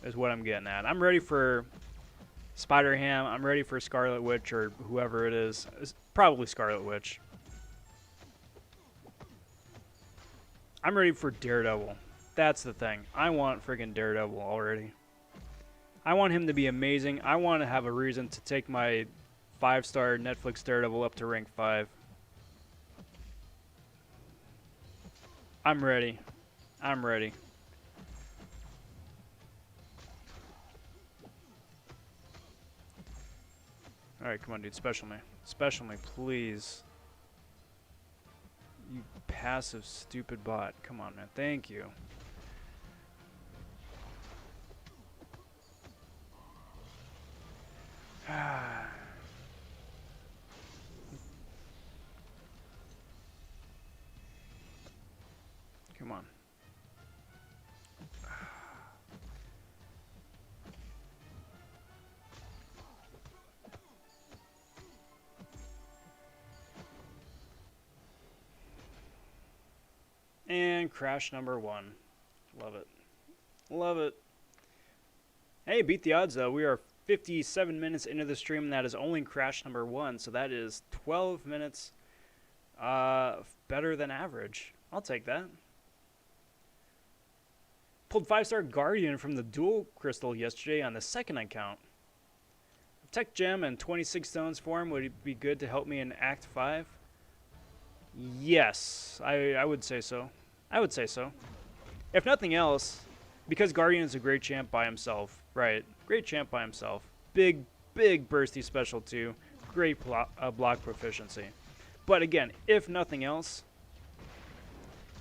is what I'm getting at. I'm ready for Spider-Ham. I'm ready for Scarlet Witch or whoever it is. It's probably Scarlet Witch. I'm ready for Daredevil. That's the thing. I want friggin' Daredevil already. I want him to be amazing. I want to have a reason to take my 5-star Netflix Daredevil up to rank 5. I'm ready. I'm ready. Alright, come on, dude. Special me. Special me, please. You passive, stupid bot. Come on, man. Thank you. Come on. And crash number 1. Love it. Love it. Hey, beat the odds though. We are 57 minutes into the stream, and that is only crash number 1, so that is 12 minutes better than average. I'll take that. Pulled 5-star Guardian from the dual crystal yesterday on the second account. Tech gem and 26 stones for him. Would it be good to help me in Act 5? Yes, I would say so. I would say so. If nothing else, because Guardian is a great champ by himself. Right, great champ by himself. Big bursty special too. Great block proficiency. But again, if nothing else,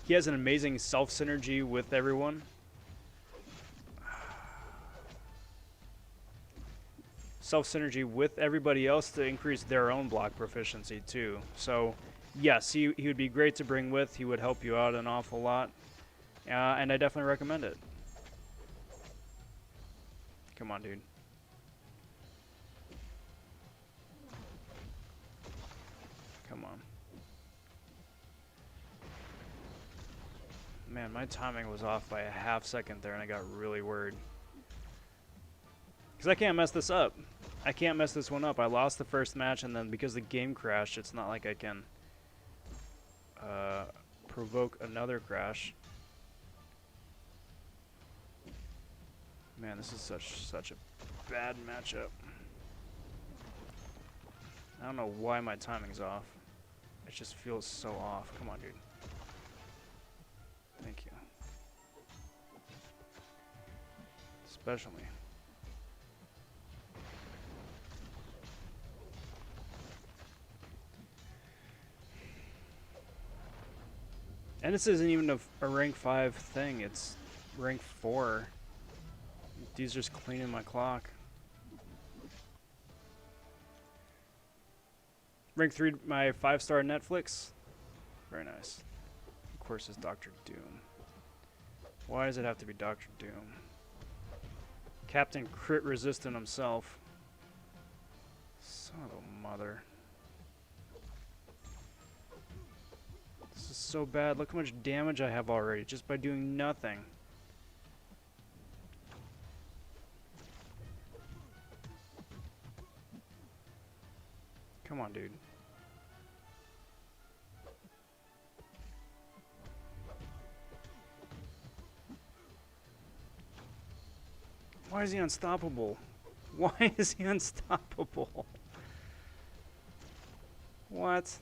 he has an amazing self-synergy with everyone. Self-synergy with everybody else to increase their own block proficiency too. So yes, he would be great to bring with. He would help you out an awful lot. And I definitely recommend it. Come on, dude. Come on. Man, my timing was off by a half second there, and I got really worried. Because I can't mess this up. I can't mess this one up. I lost the first match, and then because the game crashed, it's not like I can provoke another crash. Man, this is such a bad matchup. I don't know why my timing's off. It just feels so off. Come on, dude. Thank you. Special me. And this isn't even a rank 5 thing. It's rank 4. These just cleaning my clock. Rank 3, my 5-star Netflix. Very nice. Of course, is Dr. Doom. Why does it have to be Dr. Doom? Captain Crit Resistant himself. Son of a mother. This is so bad. Look how much damage I have already just by doing nothing. Come on, dude. Why is he unstoppable? Why is he unstoppable? What?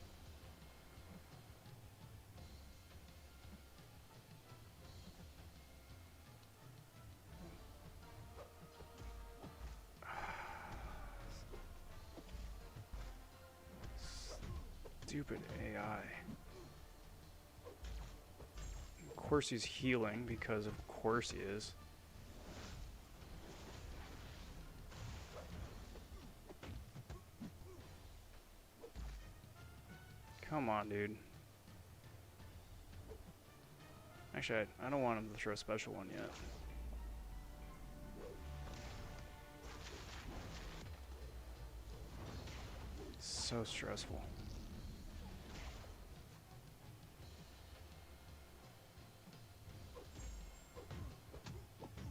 Stupid AI. Of course he's healing, because of course he is. Come on, dude. Actually, I don't want him to throw a special one yet. So stressful.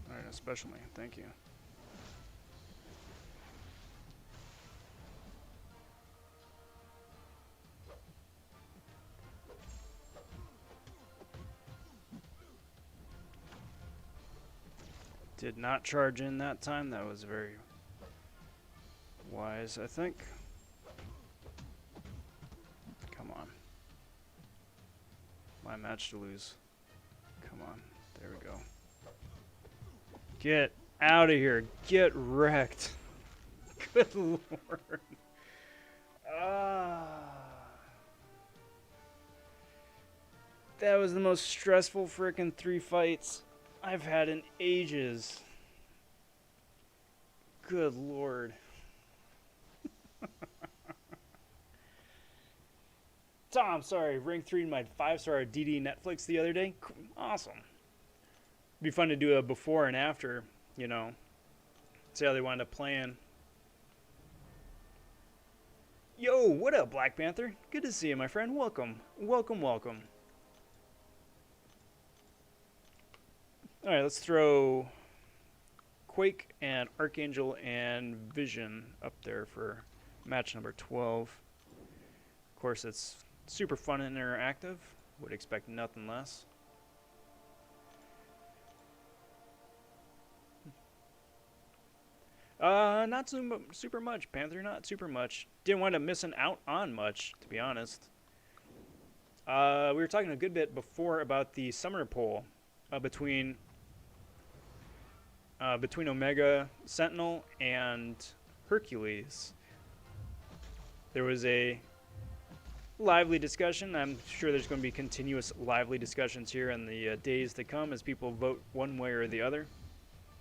Alright, especially. Thank you. Did not charge in that time. That was very wise, I think. Come on. My match to lose. Come on. There we go. Get out of here. Get wrecked. Good lord. That was the most stressful frickin' 3 fights I've had in ages. Good lord. Tom, sorry, Ring 3 in my 5-star DD Netflix the other day. Awesome. Be fun to do a before and after, you know. See how they wind up playing. Yo, what up, Black Panther? Good to see you, my friend. Welcome. Welcome, welcome. Alright, let's throw Quake and Archangel and Vision up there for match number 12. Of course, it's super fun and interactive. Would expect nothing less. Not super much, Panther. Not super much. Didn't wind up missing out on much, to be honest. We were talking a good bit before about the summoner poll between Omega Sentinel and Hercules. There was a lively discussion. I'm sure there's going to be continuous lively discussions here in the days to come as people vote one way or the other.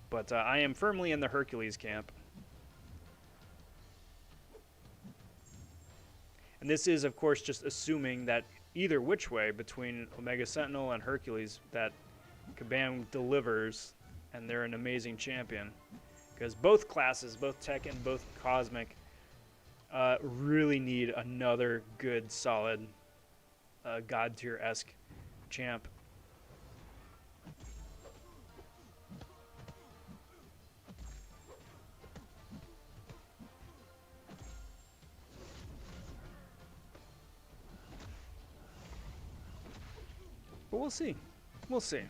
But I am firmly in the Hercules camp. And this is, of course, just assuming that either which way between Omega Sentinel and Hercules that Kabam delivers, and they're an amazing champion. Because both classes, both Tech and both Cosmic, really need another good, solid, God tier-esque champ. But we'll see. We'll see.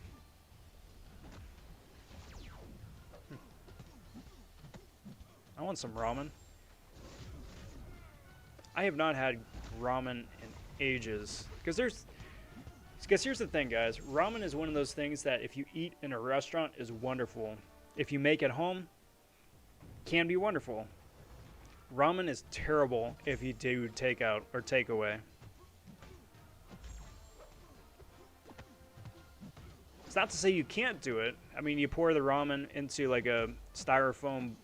I want some ramen. I have not had ramen in ages. Because here's the thing, guys. Ramen is one of those things that if you eat in a restaurant is wonderful. If you make it home, can be wonderful. Ramen is terrible if you do takeout or takeaway. It's not to say you can't do it. I mean, you pour the ramen into like a styrofoam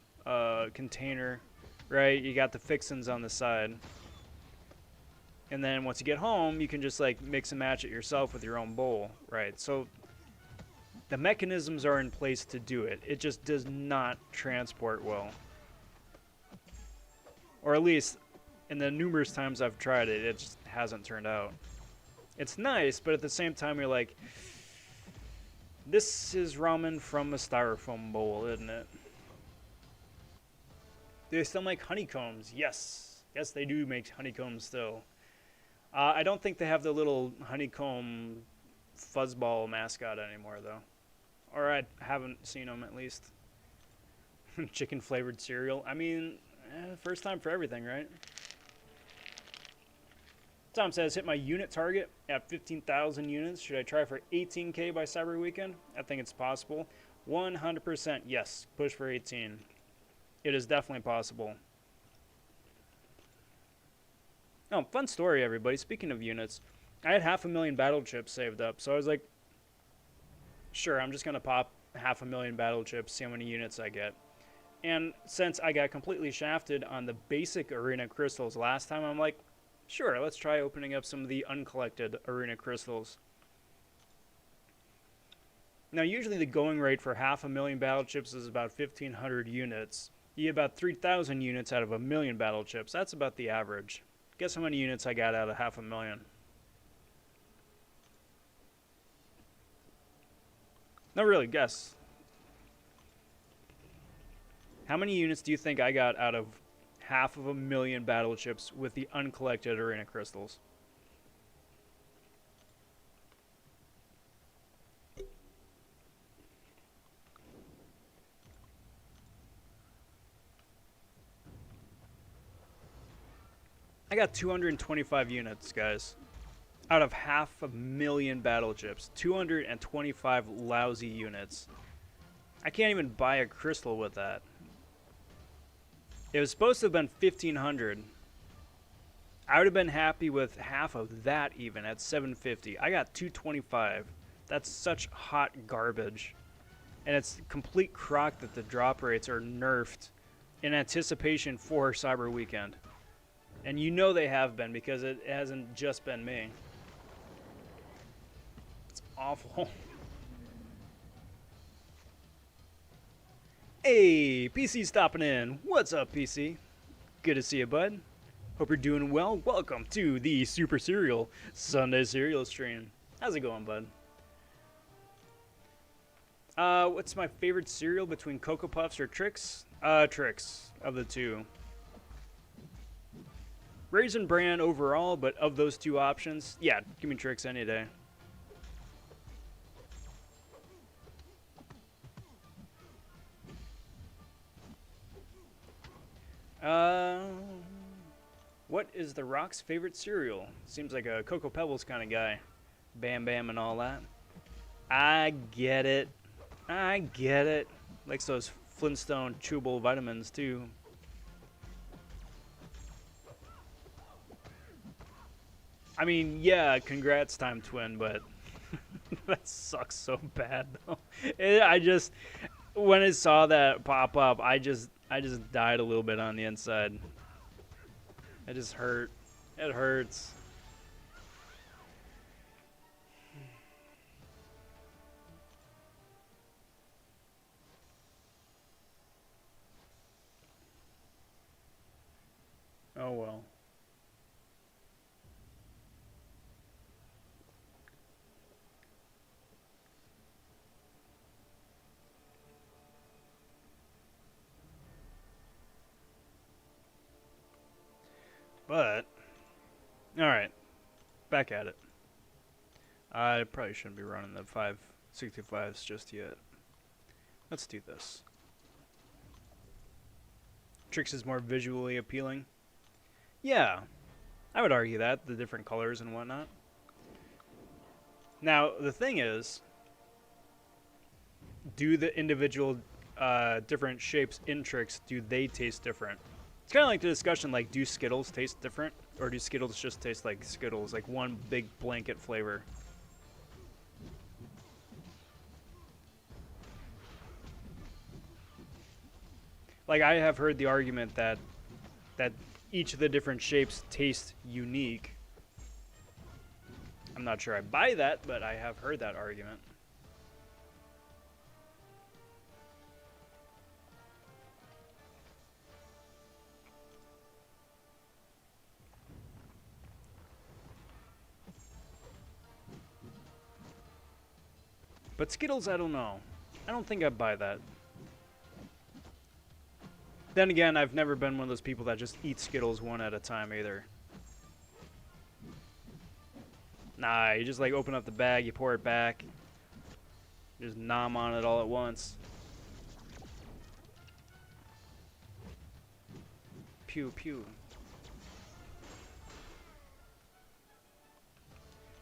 container, right? You got the fixins on the side. And then once you get home, you can just like mix and match it yourself with your own bowl, right? So The mechanisms are in place to do it. It just does not transport well. Or at least, in the numerous times I've tried it, it just hasn't turned out. It's nice, but at the same time you're like, this is ramen from a styrofoam bowl, isn't it? Do they still make honeycombs? Yes. Yes, they do make honeycombs still. I don't think they have the little honeycomb fuzzball mascot anymore, though. Or I haven't seen them, at least. Chicken flavored cereal. I mean, first time for everything, right? Tom says, hit my unit target at 15,000 units. Should I try for 18K by Cyber Weekend? I think it's possible. 100% yes. Push for 18. It is definitely possible. Oh, fun story, everybody. Speaking of units, I had 500,000 battle chips saved up. So I was like, sure, I'm just going to pop 500,000 battle chips, see how many units I get. And since I got completely shafted on the basic arena crystals last time, I'm like, sure, let's try opening up some of the uncollected arena crystals. Now, usually the going rate for 500,000 battle chips is about 1,500 units. You get about 3,000 units out of 1,000,000 battle chips. That's about the average. Guess how many units I got out of 500,000? No, really, guess. How many units do you think I got out of 500,000 battle chips with the uncollected arena crystals? I got 225 units, guys. Out of 500,000 battle chips. 225 lousy units. I can't even buy a crystal with that. It was supposed to have been 1,500. I would have been happy with half of that even at 750. I got 225. That's such hot garbage. And it's complete crock that the drop rates are nerfed in anticipation for Cyber Weekend. And you know they have been because it hasn't just been me. It's awful. Hey, PC stopping in. What's up, PC? Good to see you, bud. Hope you're doing well. Welcome to the Super Cereal Sunday Cereal Stream. How's it going, bud? What's my favorite cereal between Cocoa Puffs or Trix? Trix, of the two. Raisin Bran overall, but of those two options, yeah, give me Trix any day. What is The Rock's favorite cereal? Seems like a Cocoa Pebbles kind of guy. Bam Bam and all that. I get it. I get it. Likes those Flintstone chewable vitamins too. I mean, yeah, congrats, Time Twin, but that sucks so bad though. When I saw that pop up, I just died a little bit on the inside. It just hurt. It hurts. Oh well. But, alright, back at it. I probably shouldn't be running the 565s just yet. Let's do this. Trix is more visually appealing. Yeah, I would argue that, the different colors and whatnot. Now, the thing is, do the individual different shapes in Trix, do they taste different? It's kind of like the discussion, like, do Skittles taste different? Or do Skittles just taste like Skittles, like one big blanket flavor? Like, I have heard the argument that each of the different shapes taste unique. I'm not sure I buy that, but I have heard that argument. But Skittles, I don't know. I don't think I'd buy that. Then again, I've never been one of those people that just eat Skittles one at a time either. Nah, you just like open up the bag, you pour it back, you just nom on it all at once. Pew pew.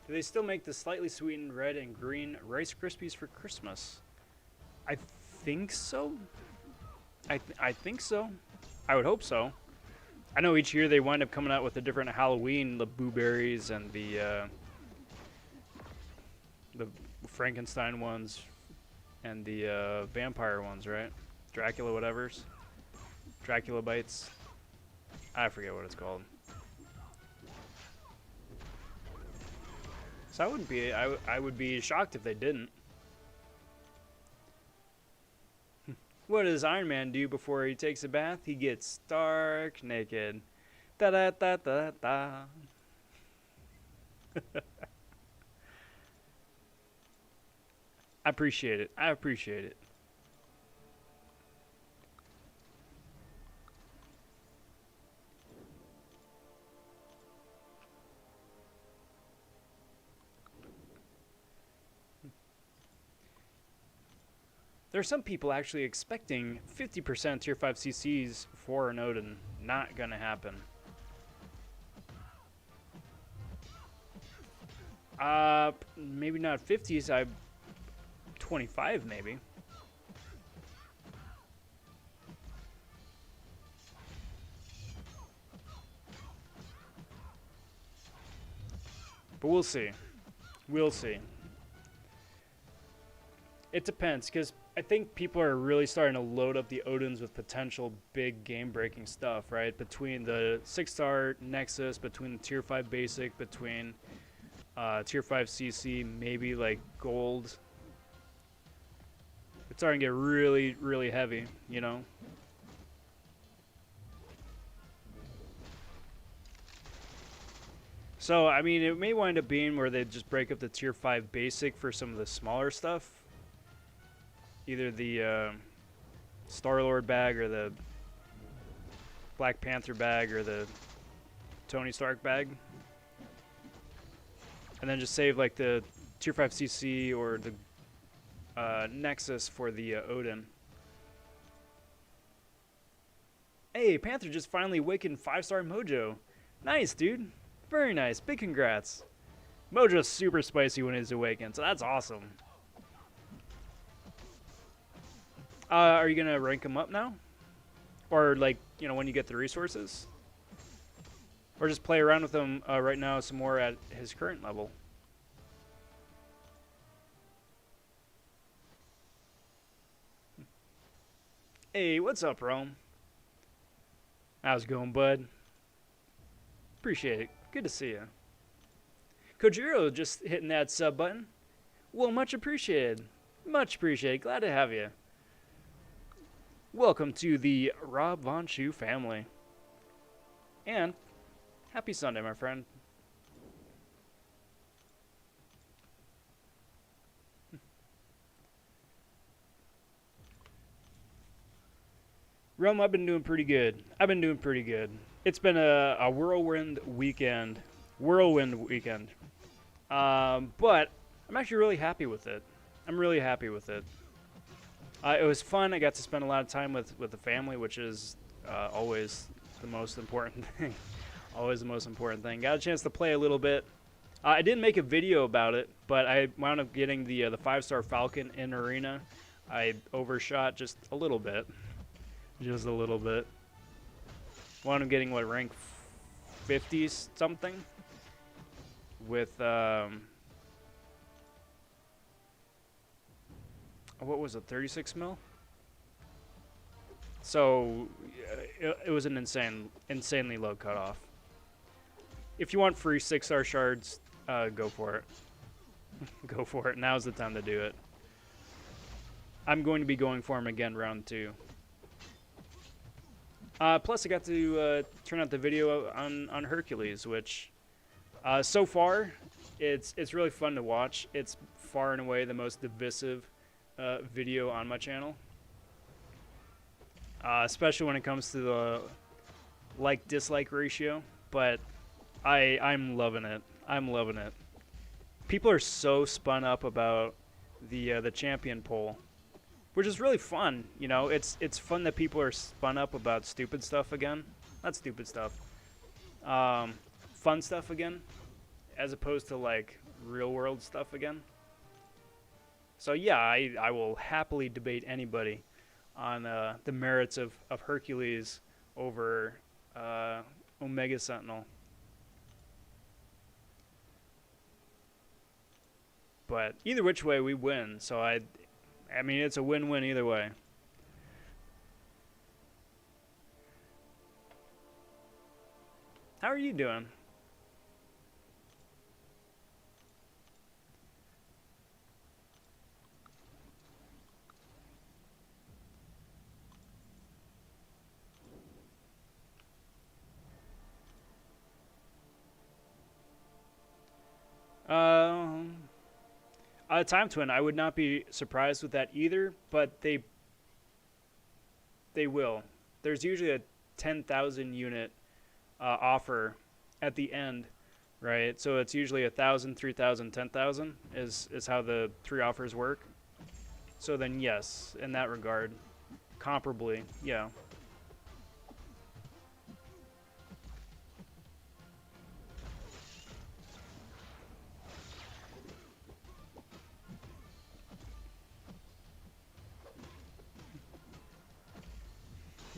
Do they still make the slightly sweetened red and green Rice Krispies for Christmas? I think so. I think so. I would hope so. I know each year they wind up coming out with a different Halloween, the blueberries and the Frankenstein ones and the vampire ones, right? Dracula whatevers. Dracula bites. I forget what it's called. So I wouldn't be. I would be shocked if they didn't. What does Iron Man do before he takes a bath? He gets stark naked. Da da da da da. I appreciate it. I appreciate it. There are some people actually expecting 50% tier 5 CCs for an Odin. Not gonna happen. Maybe not 50s. 25 maybe. But we'll see. We'll see. It depends, because I think people are really starting to load up the Odins with potential big game-breaking stuff, right? Between the 6-star Nexus, between the Tier 5 Basic, between Tier 5 CC, maybe like Gold. It's starting to get really, really heavy, you know? So, I mean, it may wind up being where they just break up the Tier 5 Basic for some of the smaller stuff. Either the Star-Lord bag or the Black Panther bag or the Tony Stark bag. And then just save like the Tier 5 CC or the Nexus for the Odin. Hey, Panther just finally awakened 5-star Mojo. Nice, dude. Very nice. Big congrats. Mojo's super spicy when he's awakened, so that's awesome. Are you going to rank him up now? Or, like, you know, when you get the resources? Or just play around with him right now some more at his current level? Hey, what's up, Rome? How's it going, bud? Appreciate it. Good to see you. Kojiro just hitting that sub button. Well, much appreciated. Much appreciated. Glad to have you. Welcome to the Rob vonShoe family. And happy Sunday, my friend. Rome, I've been doing pretty good. It's been a whirlwind weekend. But I'm actually really happy with it. It was fun. I got to spend a lot of time with the family, which is always the most important thing. Always the most important thing. Got a chance to play a little bit. I didn't make a video about it, but I wound up getting the 5-star Falcon in Arena. I overshot just a little bit. Just a little bit. Wound up getting, what, rank 50 something? With, what was it, 36 mil? So it was an insanely low cutoff. If you want free 6-star shards, go for it. Go for it. Now's the time to do it. I'm going to be going for him again round 2. Plus, I got to turn out the video on Hercules, which so far it's really fun to watch. It's far and away the most divisive video on my channel. Especially when it comes to the like-dislike ratio. But I'm loving it. I'm loving it. People are so spun up about the champion poll, which is really fun. You know, it's fun that people are spun up about stupid stuff again. Not stupid stuff. Fun stuff again, as opposed to like real world stuff again. So yeah, I will happily debate anybody on the merits of Hercules over Omega Sentinel. But either which way, we win. So I mean, it's a win-win either way. How are you doing? Time Twin, I would not be surprised with that either, but they will. There's usually a 10,000 unit offer at the end, right? So it's usually 1,000, 3,000, 10,000 is how the 3 offers work. So then yes, in that regard, comparably, yeah.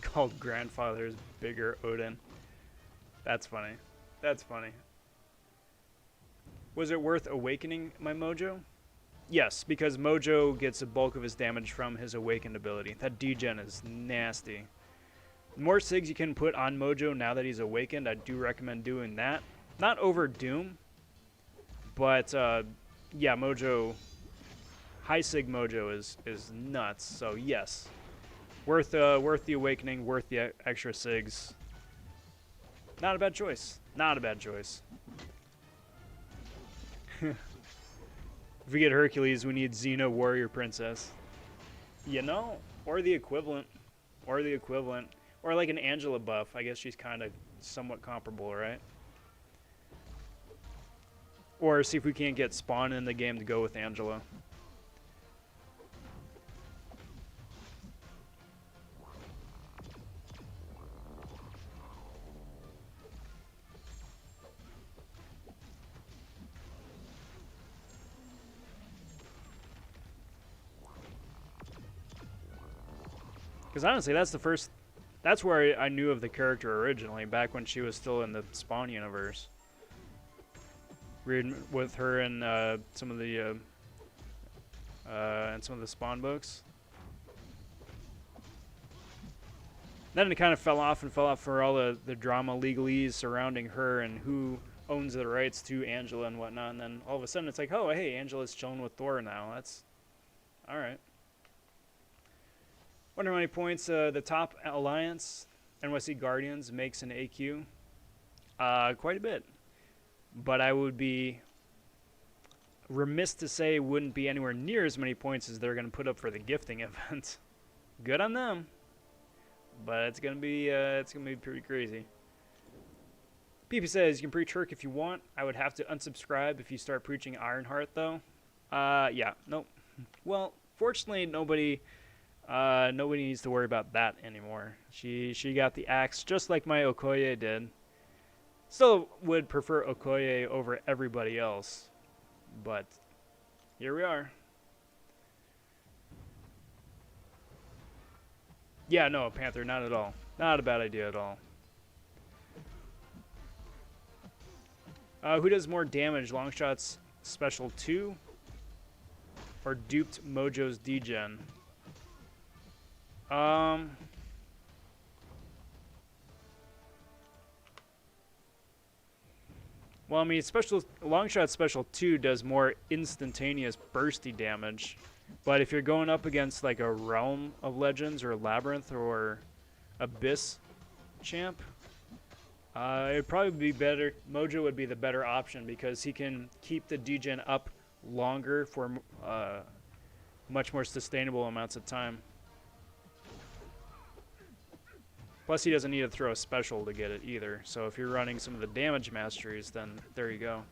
Called Grandfather's Bigger Odin. That's funny. That's funny. Was it worth awakening my Mojo? Yes, because Mojo gets a bulk of his damage from his awakened ability. That degen is nasty. The more SIGs you can put on Mojo now that he's awakened, I do recommend doing that. Not over Doom, but yeah, Mojo, high SIG Mojo is nuts. So yes. Worth the awakening, worth the extra SIGs. Not a bad choice. Not a bad choice. If we get Hercules, we need Xeno Warrior Princess. You know, or the equivalent. Or the equivalent. Or like an Angela buff. I guess she's kind of somewhat comparable, right? Or see if we can't get Spawn in the game to go with Angela. Because honestly, that's where I knew of the character originally, back when she was still in the Spawn universe. Reading with her in some of the Spawn books. Then it kind of fell off for all the drama legalese surrounding her and who owns the rights to Angela and whatnot. And then all of a sudden it's like, oh, hey, Angela's chilling with Thor now. That's all right. Wonder how many points the top alliance, NYC Guardians, makes in AQ. Quite a bit. But I would be remiss to say it wouldn't be anywhere near as many points as they're going to put up for the gifting event. Good on them. But it's going to be pretty crazy. PP says, you can preach Herc if you want. I would have to unsubscribe if you start preaching Ironheart, though. Yeah, nope. Well, fortunately, nobody needs to worry about that anymore. She got the axe just like my Okoye did. Still would prefer Okoye over everybody else, but here we are. Yeah, no, Panther, not at all. Not a bad idea at all. Who does more damage, Longshot's Special 2 or Duped Mojo's degen? Well, I mean, Longshot Special 2 does more instantaneous bursty damage. But if you're going up against like a Realm of Legends or Labyrinth or Abyss champ, it'd probably be better. Mojo would be the better option because he can keep the degen up longer for much more sustainable amounts of time. Plus, he doesn't need to throw a special to get it either. So if you're running some of the damage masteries, then there you go.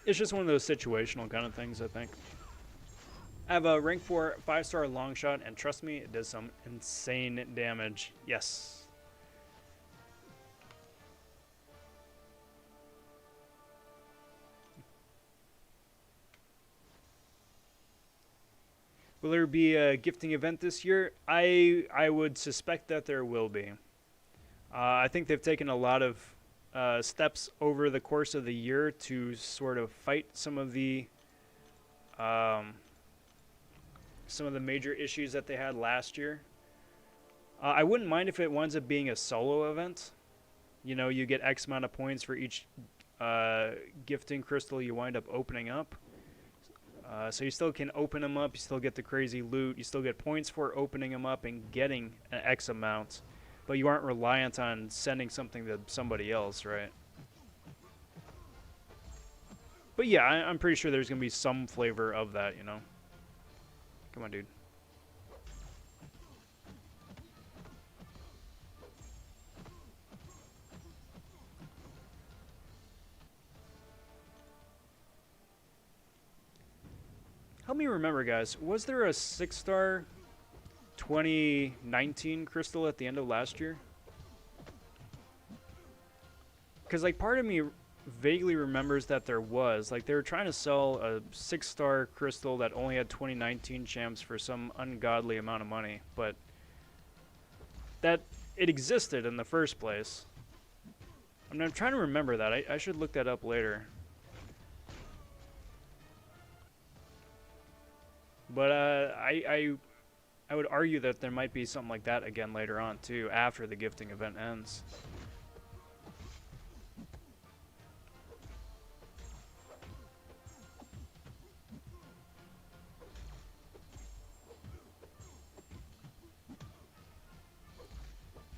It's just one of those situational kind of things, I think. I have a rank 4 5-star long shot, and trust me, it does some insane damage. Yes. Will there be a gifting event this year? I would suspect that there will be. I think they've taken a lot of steps over the course of the year to sort of fight some of the major issues that they had last year. I wouldn't mind if it winds up being a solo event. You know, you get X amount of points for each gifting crystal you wind up opening up. So you still can open them up, you still get the crazy loot, you still get points for opening them up and getting an X amount, but you aren't reliant on sending something to somebody else, right? But yeah, I'm pretty sure there's going to be some flavor of that, you know? Come on, dude. Help me remember, guys. Was there a 6-star 2019 crystal at the end of last year? Because, like, part of me vaguely remembers that there was. Like, they were trying to sell a 6-star crystal that only had 2019 champs for some ungodly amount of money. But that it existed in the first place. I mean, I'm trying to remember that. I should look that up later. But I would argue that there might be something like that again later on too, after the gifting event ends.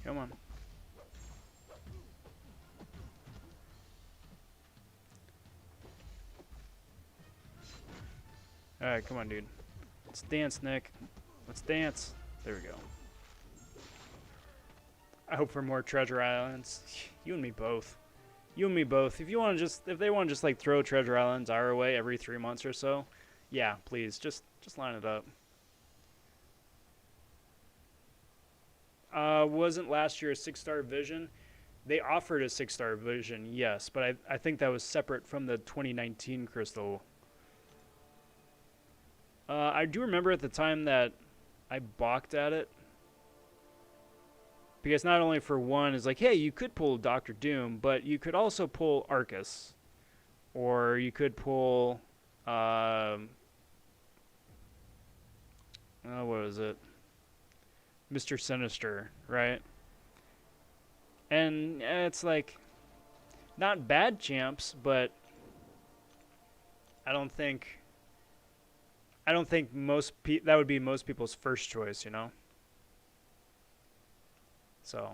Come on. Alright, come on, dude. Let's dance, Nick. Let's dance. There we go. I hope for more treasure islands. You and me both. You and me both. If they want to just like throw treasure islands our way every 3 months or so, yeah, please, just line it up. Wasn't last year a 6-star vision? They offered a 6-star vision, yes, but I think that was separate from the 2019 crystal. I do remember at the time that I balked at it. Because not only for one, is like, hey, you could pull Doctor Doom, but you could also pull Arcus. Or you could pull, what was it? Mr. Sinister, right? And it's like, not bad champs, but I don't think that would be most people's first choice, you know? So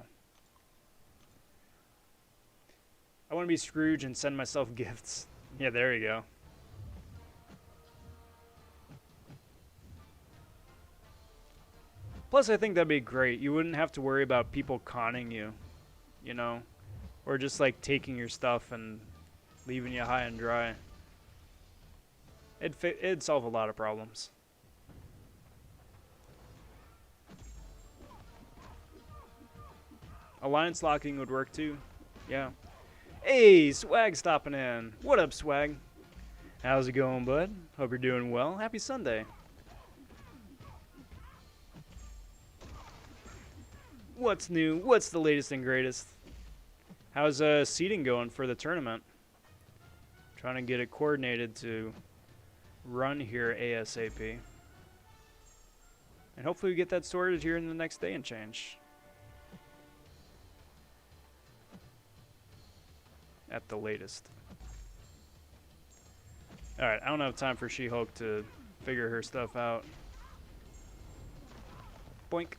I want to be Scrooge and send myself gifts. Yeah, there you go. Plus, I think that'd be great. You wouldn't have to worry about people conning you, you know? Or just like taking your stuff and leaving you high and dry. It'd solve a lot of problems. Alliance locking would work too. Yeah. Hey, Swag stopping in. What up, Swag? How's it going, bud? Hope you're doing well. Happy Sunday. What's new? What's the latest and greatest? How's seating going for the tournament? Trying to get it coordinated to run here ASAP. And hopefully we get that sorted here in the next day and change. At the latest. Alright, I don't have time for She-Hulk to figure her stuff out. Boink.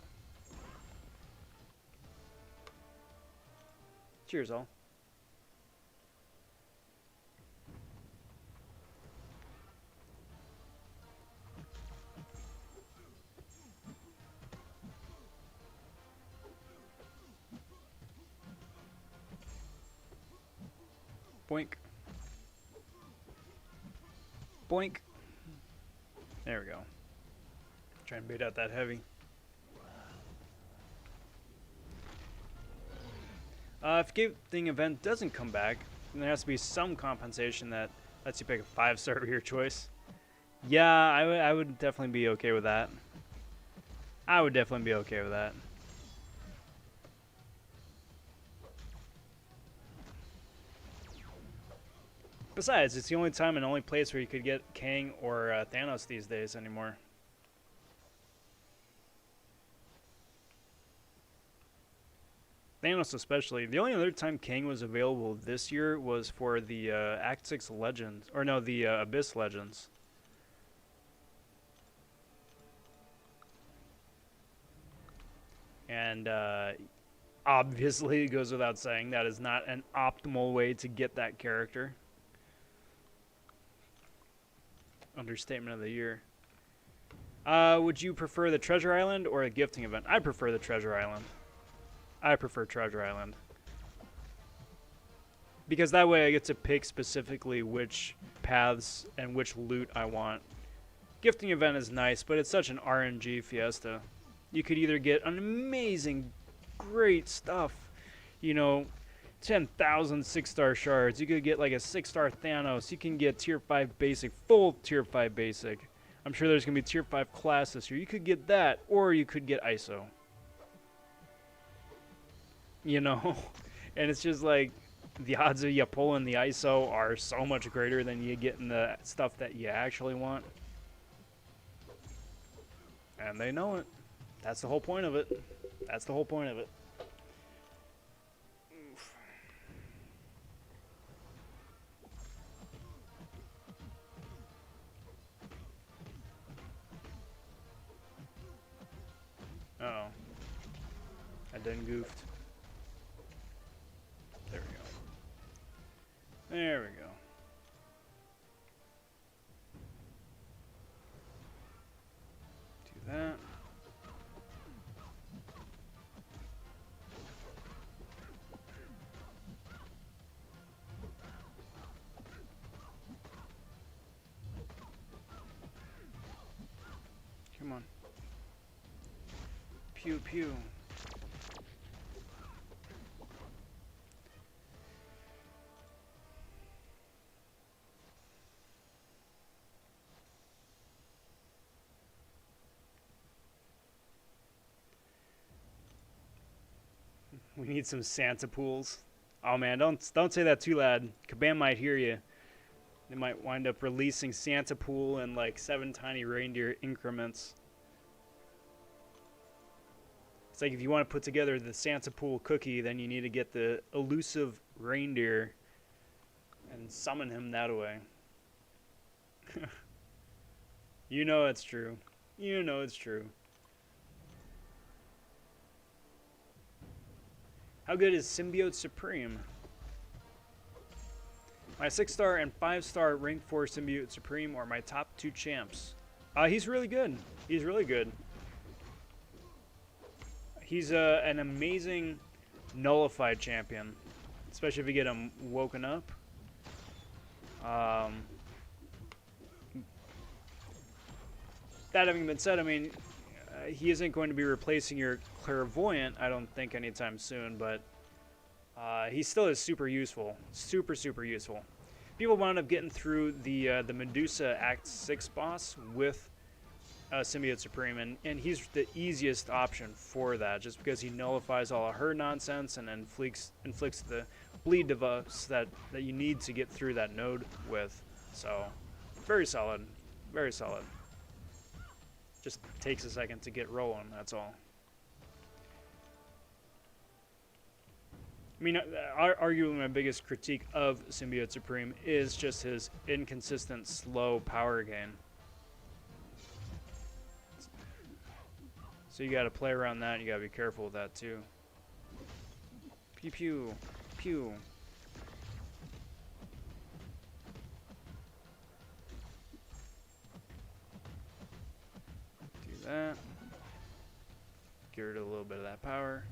Cheers, all. Boink. Boink. There we go. Try and bait out that heavy. If gifting event doesn't come back, then there has to be some compensation that lets you pick a 5-star of your choice. Yeah, I would definitely be okay with that. I would definitely be okay with that. Besides, it's the only time and only place where you could get Kang or Thanos these days anymore. Thanos especially. The only other time Kang was available this year was for the Act 6 Legends. Or no, the Abyss Legends. And obviously, it goes without saying, that is not an optimal way to get that character. Understatement of the year. Would you prefer the Treasure Island or a gifting event? I prefer the Treasure Island. I prefer Treasure Island. Because that way I get to pick specifically which paths and which loot I want. Gifting event is nice, but it's such an RNG fiesta. You could either get an amazing, great stuff, you know, 10,000 6-star shards. You could get like a 6-star Thanos. You can get tier 5 basic, full tier 5 basic. I'm sure there's going to be tier 5 class this year. You could get that, or you could get ISO. You know, and it's just like the odds of you pulling the ISO are so much greater than you getting the stuff that you actually want. And they know it. That's the whole point of it. That's the whole point of it. Oof. Uh-oh. I done goofed. There we go. There we go. Do that. Come on. Pew pew. We need some Santa pools. Oh man, don't say that too loud. Kabam might hear you. They might wind up releasing Santa pool in like 7 tiny reindeer increments. It's like if you want to put together the Santa pool cookie, then you need to get the elusive reindeer and summon him that way. You know it's true. You know it's true. How good is Symbiote Supreme? My 6-star and 5-star rank 4 Symbiote Supreme are my top 2 champs. He's really good. He's really good. He's an amazing nullified champion, especially if you get him woken up. That having been said, I mean, he isn't going to be replacing your clairvoyant, I don't think, anytime soon, but he still is super useful. Super, super useful. People wound up getting through the Medusa Act 6 boss with Symbiote Supreme, and he's the easiest option for that, just because he nullifies all of her nonsense and then inflicts the bleed debuffs that you need to get through that node with. So, very solid. Very solid. Just takes a second to get rolling, that's all. I mean, arguably my biggest critique of Symbiote Supreme is just his inconsistent, slow power gain. So you gotta play around that. You gotta be careful with that too. Pew pew. Pew. Do that. Get rid of a little bit of that power.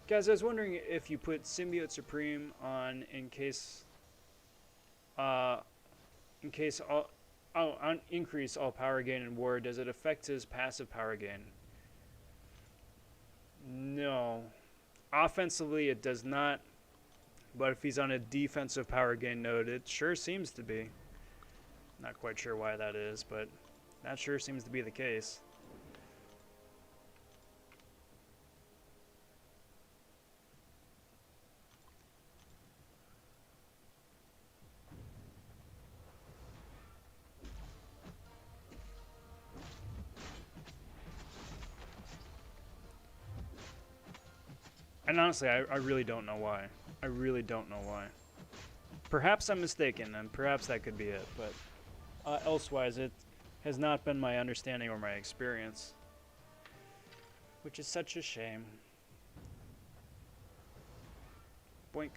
Guys, I was wondering if you put Symbiote Supreme on in case on increase all power gain in war, does it affect his passive power gain? No. Offensively, it does not. But if he's on a defensive power gain node, it sure seems to be. Not quite sure why that is, but that sure seems to be the case. And honestly, I really don't know why. I really don't know why. Perhaps I'm mistaken, and perhaps that could be it, but elsewise, it has not been my understanding or my experience. Which is such a shame. Boink.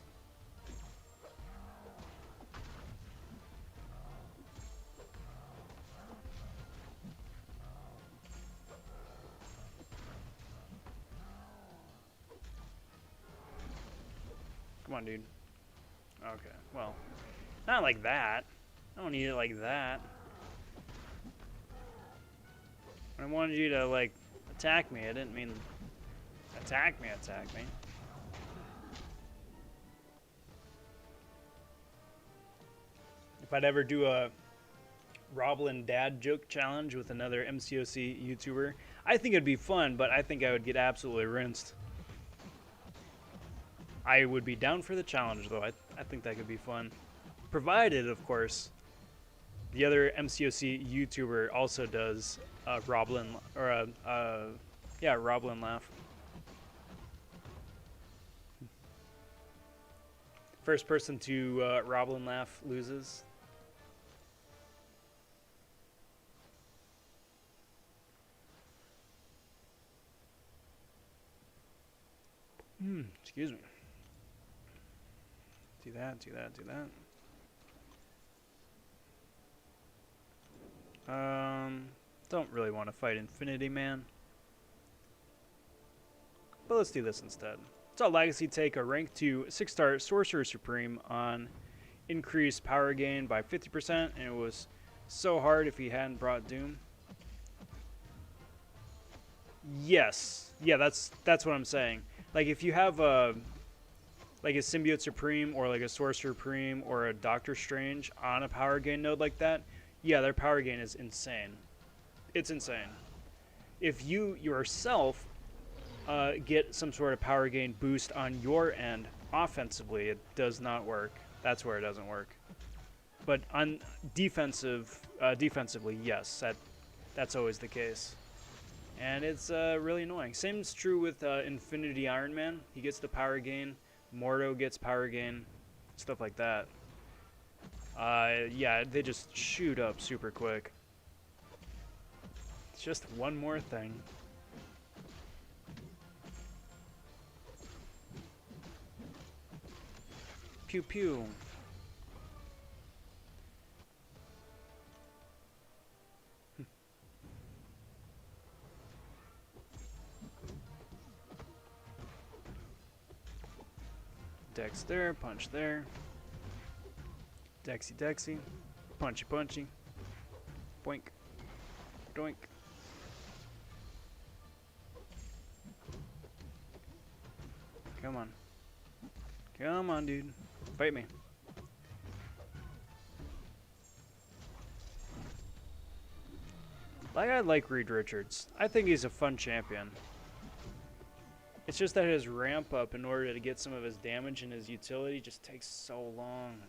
Come on, dude. Okay, well, not like that. I don't need it like that. I wanted you to, like, attack me. I didn't mean attack me. If I'd ever do a Roblin dad joke challenge with another MCOC YouTuber, I think it'd be fun, but I think I would get absolutely rinsed. I would be down for the challenge, though. I think that could be fun. Provided, of course, the other MCOC YouTuber also does Roblin, or Roblin laugh. First person to Roblin laugh loses. Excuse me. Do that. Don't really want to fight Infinity Man. But let's do this instead. Saw Legacy take a rank 2 6-star Sorcerer Supreme on increased power gain by 50%, and it was so hard if he hadn't brought Doom. Yes. Yeah, that's what I'm saying. Like, if you have like a Symbiote Supreme or like a Sorcerer Supreme or a Doctor Strange on a power gain node like that, yeah, their power gain is insane. It's insane. If you yourself get some sort of power gain boost on your end offensively, it does not work. That's where it doesn't work. But on defensively, yes, that's always the case. And it's really annoying. Same is true with Infinity Iron Man. He gets the power gain. Mordo gets power gain. Stuff like that. Yeah, they just shoot up super quick. It's just one more thing. Pew pew. Dex there, punch there. Dexy dexy. Punchy punchy. Boink. Doink. Come on. Come on, dude. Fight me. Like, I like Reed Richards. I think he's a fun champion. It's just that his ramp up in order to get some of his damage and his utility just takes so long.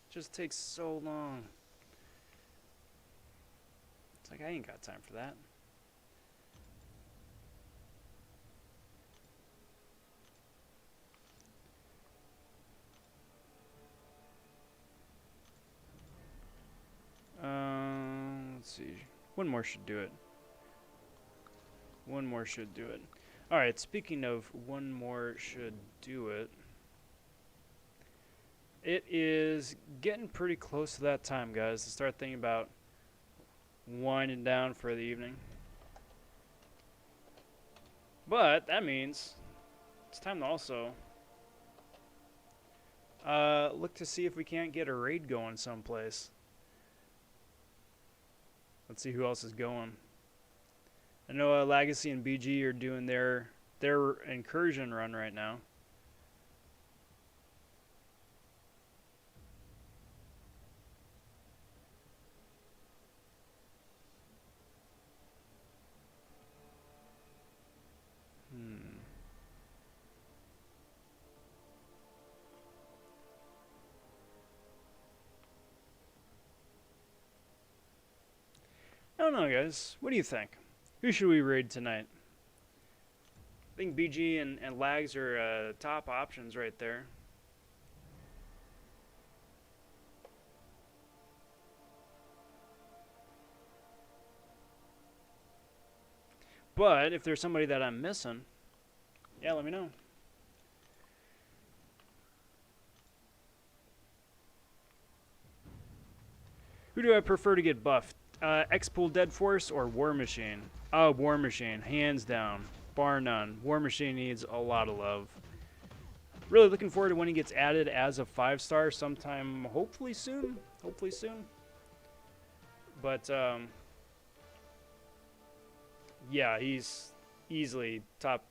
Just takes so long. It's like, I ain't got time for that. Let's see. One more should do it. One more should do it. Alright, speaking of one more should do it, it is getting pretty close to that time, guys, to start thinking about winding down for the evening. But that means it's time to also look to see if we can't get a raid going someplace. Let's see who else is going. I know Legacy and BG are doing their incursion run right now. I don't know, guys. What do you think? Who should we raid tonight? I think BG and Lags are top options right there. But if there's somebody that I'm missing, yeah, let me know. Who do I prefer to get buffed? X-Pool Dead Force or War Machine? Oh, War Machine, hands down, bar none. War Machine needs a lot of love. Really looking forward to when he gets added as a 5-star sometime, hopefully soon. Hopefully soon. But yeah, he's easily top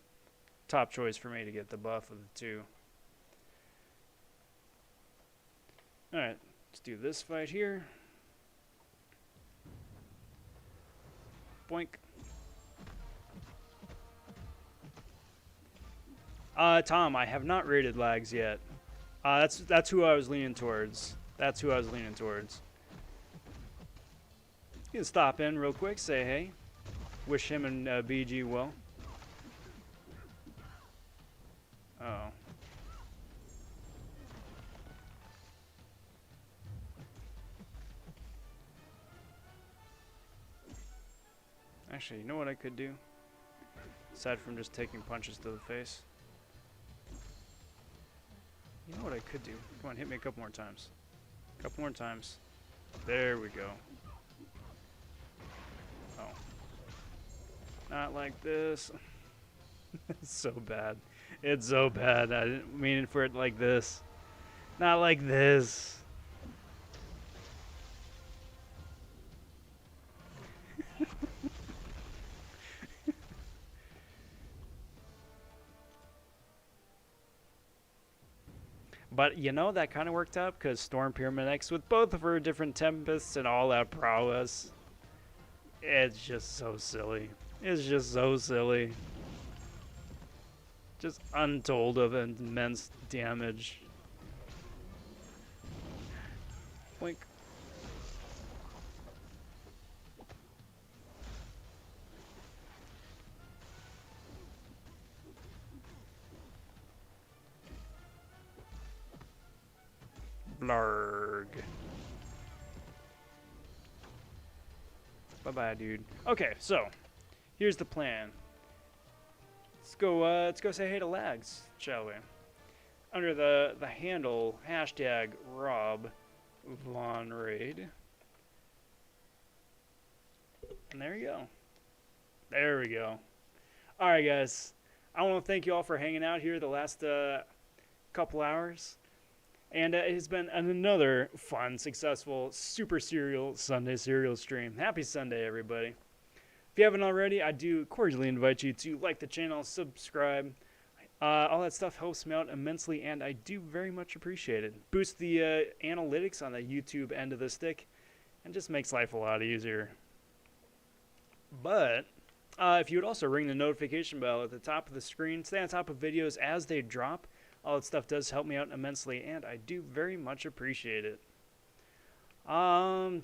choice for me to get the buff of the two. All right, let's do this fight here. Boink. Tom, I have not rated Lags yet. That's who I was leaning towards. That's who I was leaning towards. You can stop in real quick, say hey. Wish him and BG well. Uh-oh. Actually, you know what I could do? Aside from just taking punches to the face. You know what I could do? Come on, hit me a couple more times. A couple more times. There we go. Oh. Not like this. It's so bad. It's so bad. I didn't mean for it like this. Not like this. But, you know, that kind of worked out because Storm Pyramid X, with both of her different Tempests and all that prowess, it's just so silly. It's just so silly. Just untold of immense damage. Boink. Blarg. Bye-bye, dude. Okay, so here's the plan. Let's go say hey to Lags, shall we? Under the handle hashtag Rob Von Raid. And there you go. There we go. All right, guys. I want to thank you all for hanging out here the last couple hours. And it has been another fun, successful Super Serial Sunday Serial stream. Happy Sunday, everybody. If you haven't already, I do cordially invite you to like the channel, subscribe. All that stuff helps me out immensely, and I do very much appreciate it. Boosts the analytics on the YouTube end of the stick, and just makes life a lot easier. But if you would also ring the notification bell at the top of the screen, stay on top of videos as they drop. All that stuff does help me out immensely, and I do very much appreciate it. And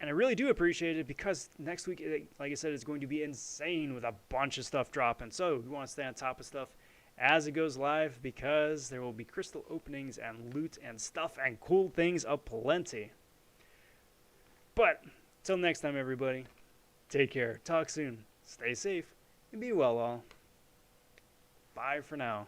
I really do appreciate it because next week, like I said, is going to be insane with a bunch of stuff dropping. So we want to stay on top of stuff as it goes live because there will be crystal openings and loot and stuff and cool things aplenty. But Till next time, everybody, take care, talk soon, stay safe, and be well all. Bye for now.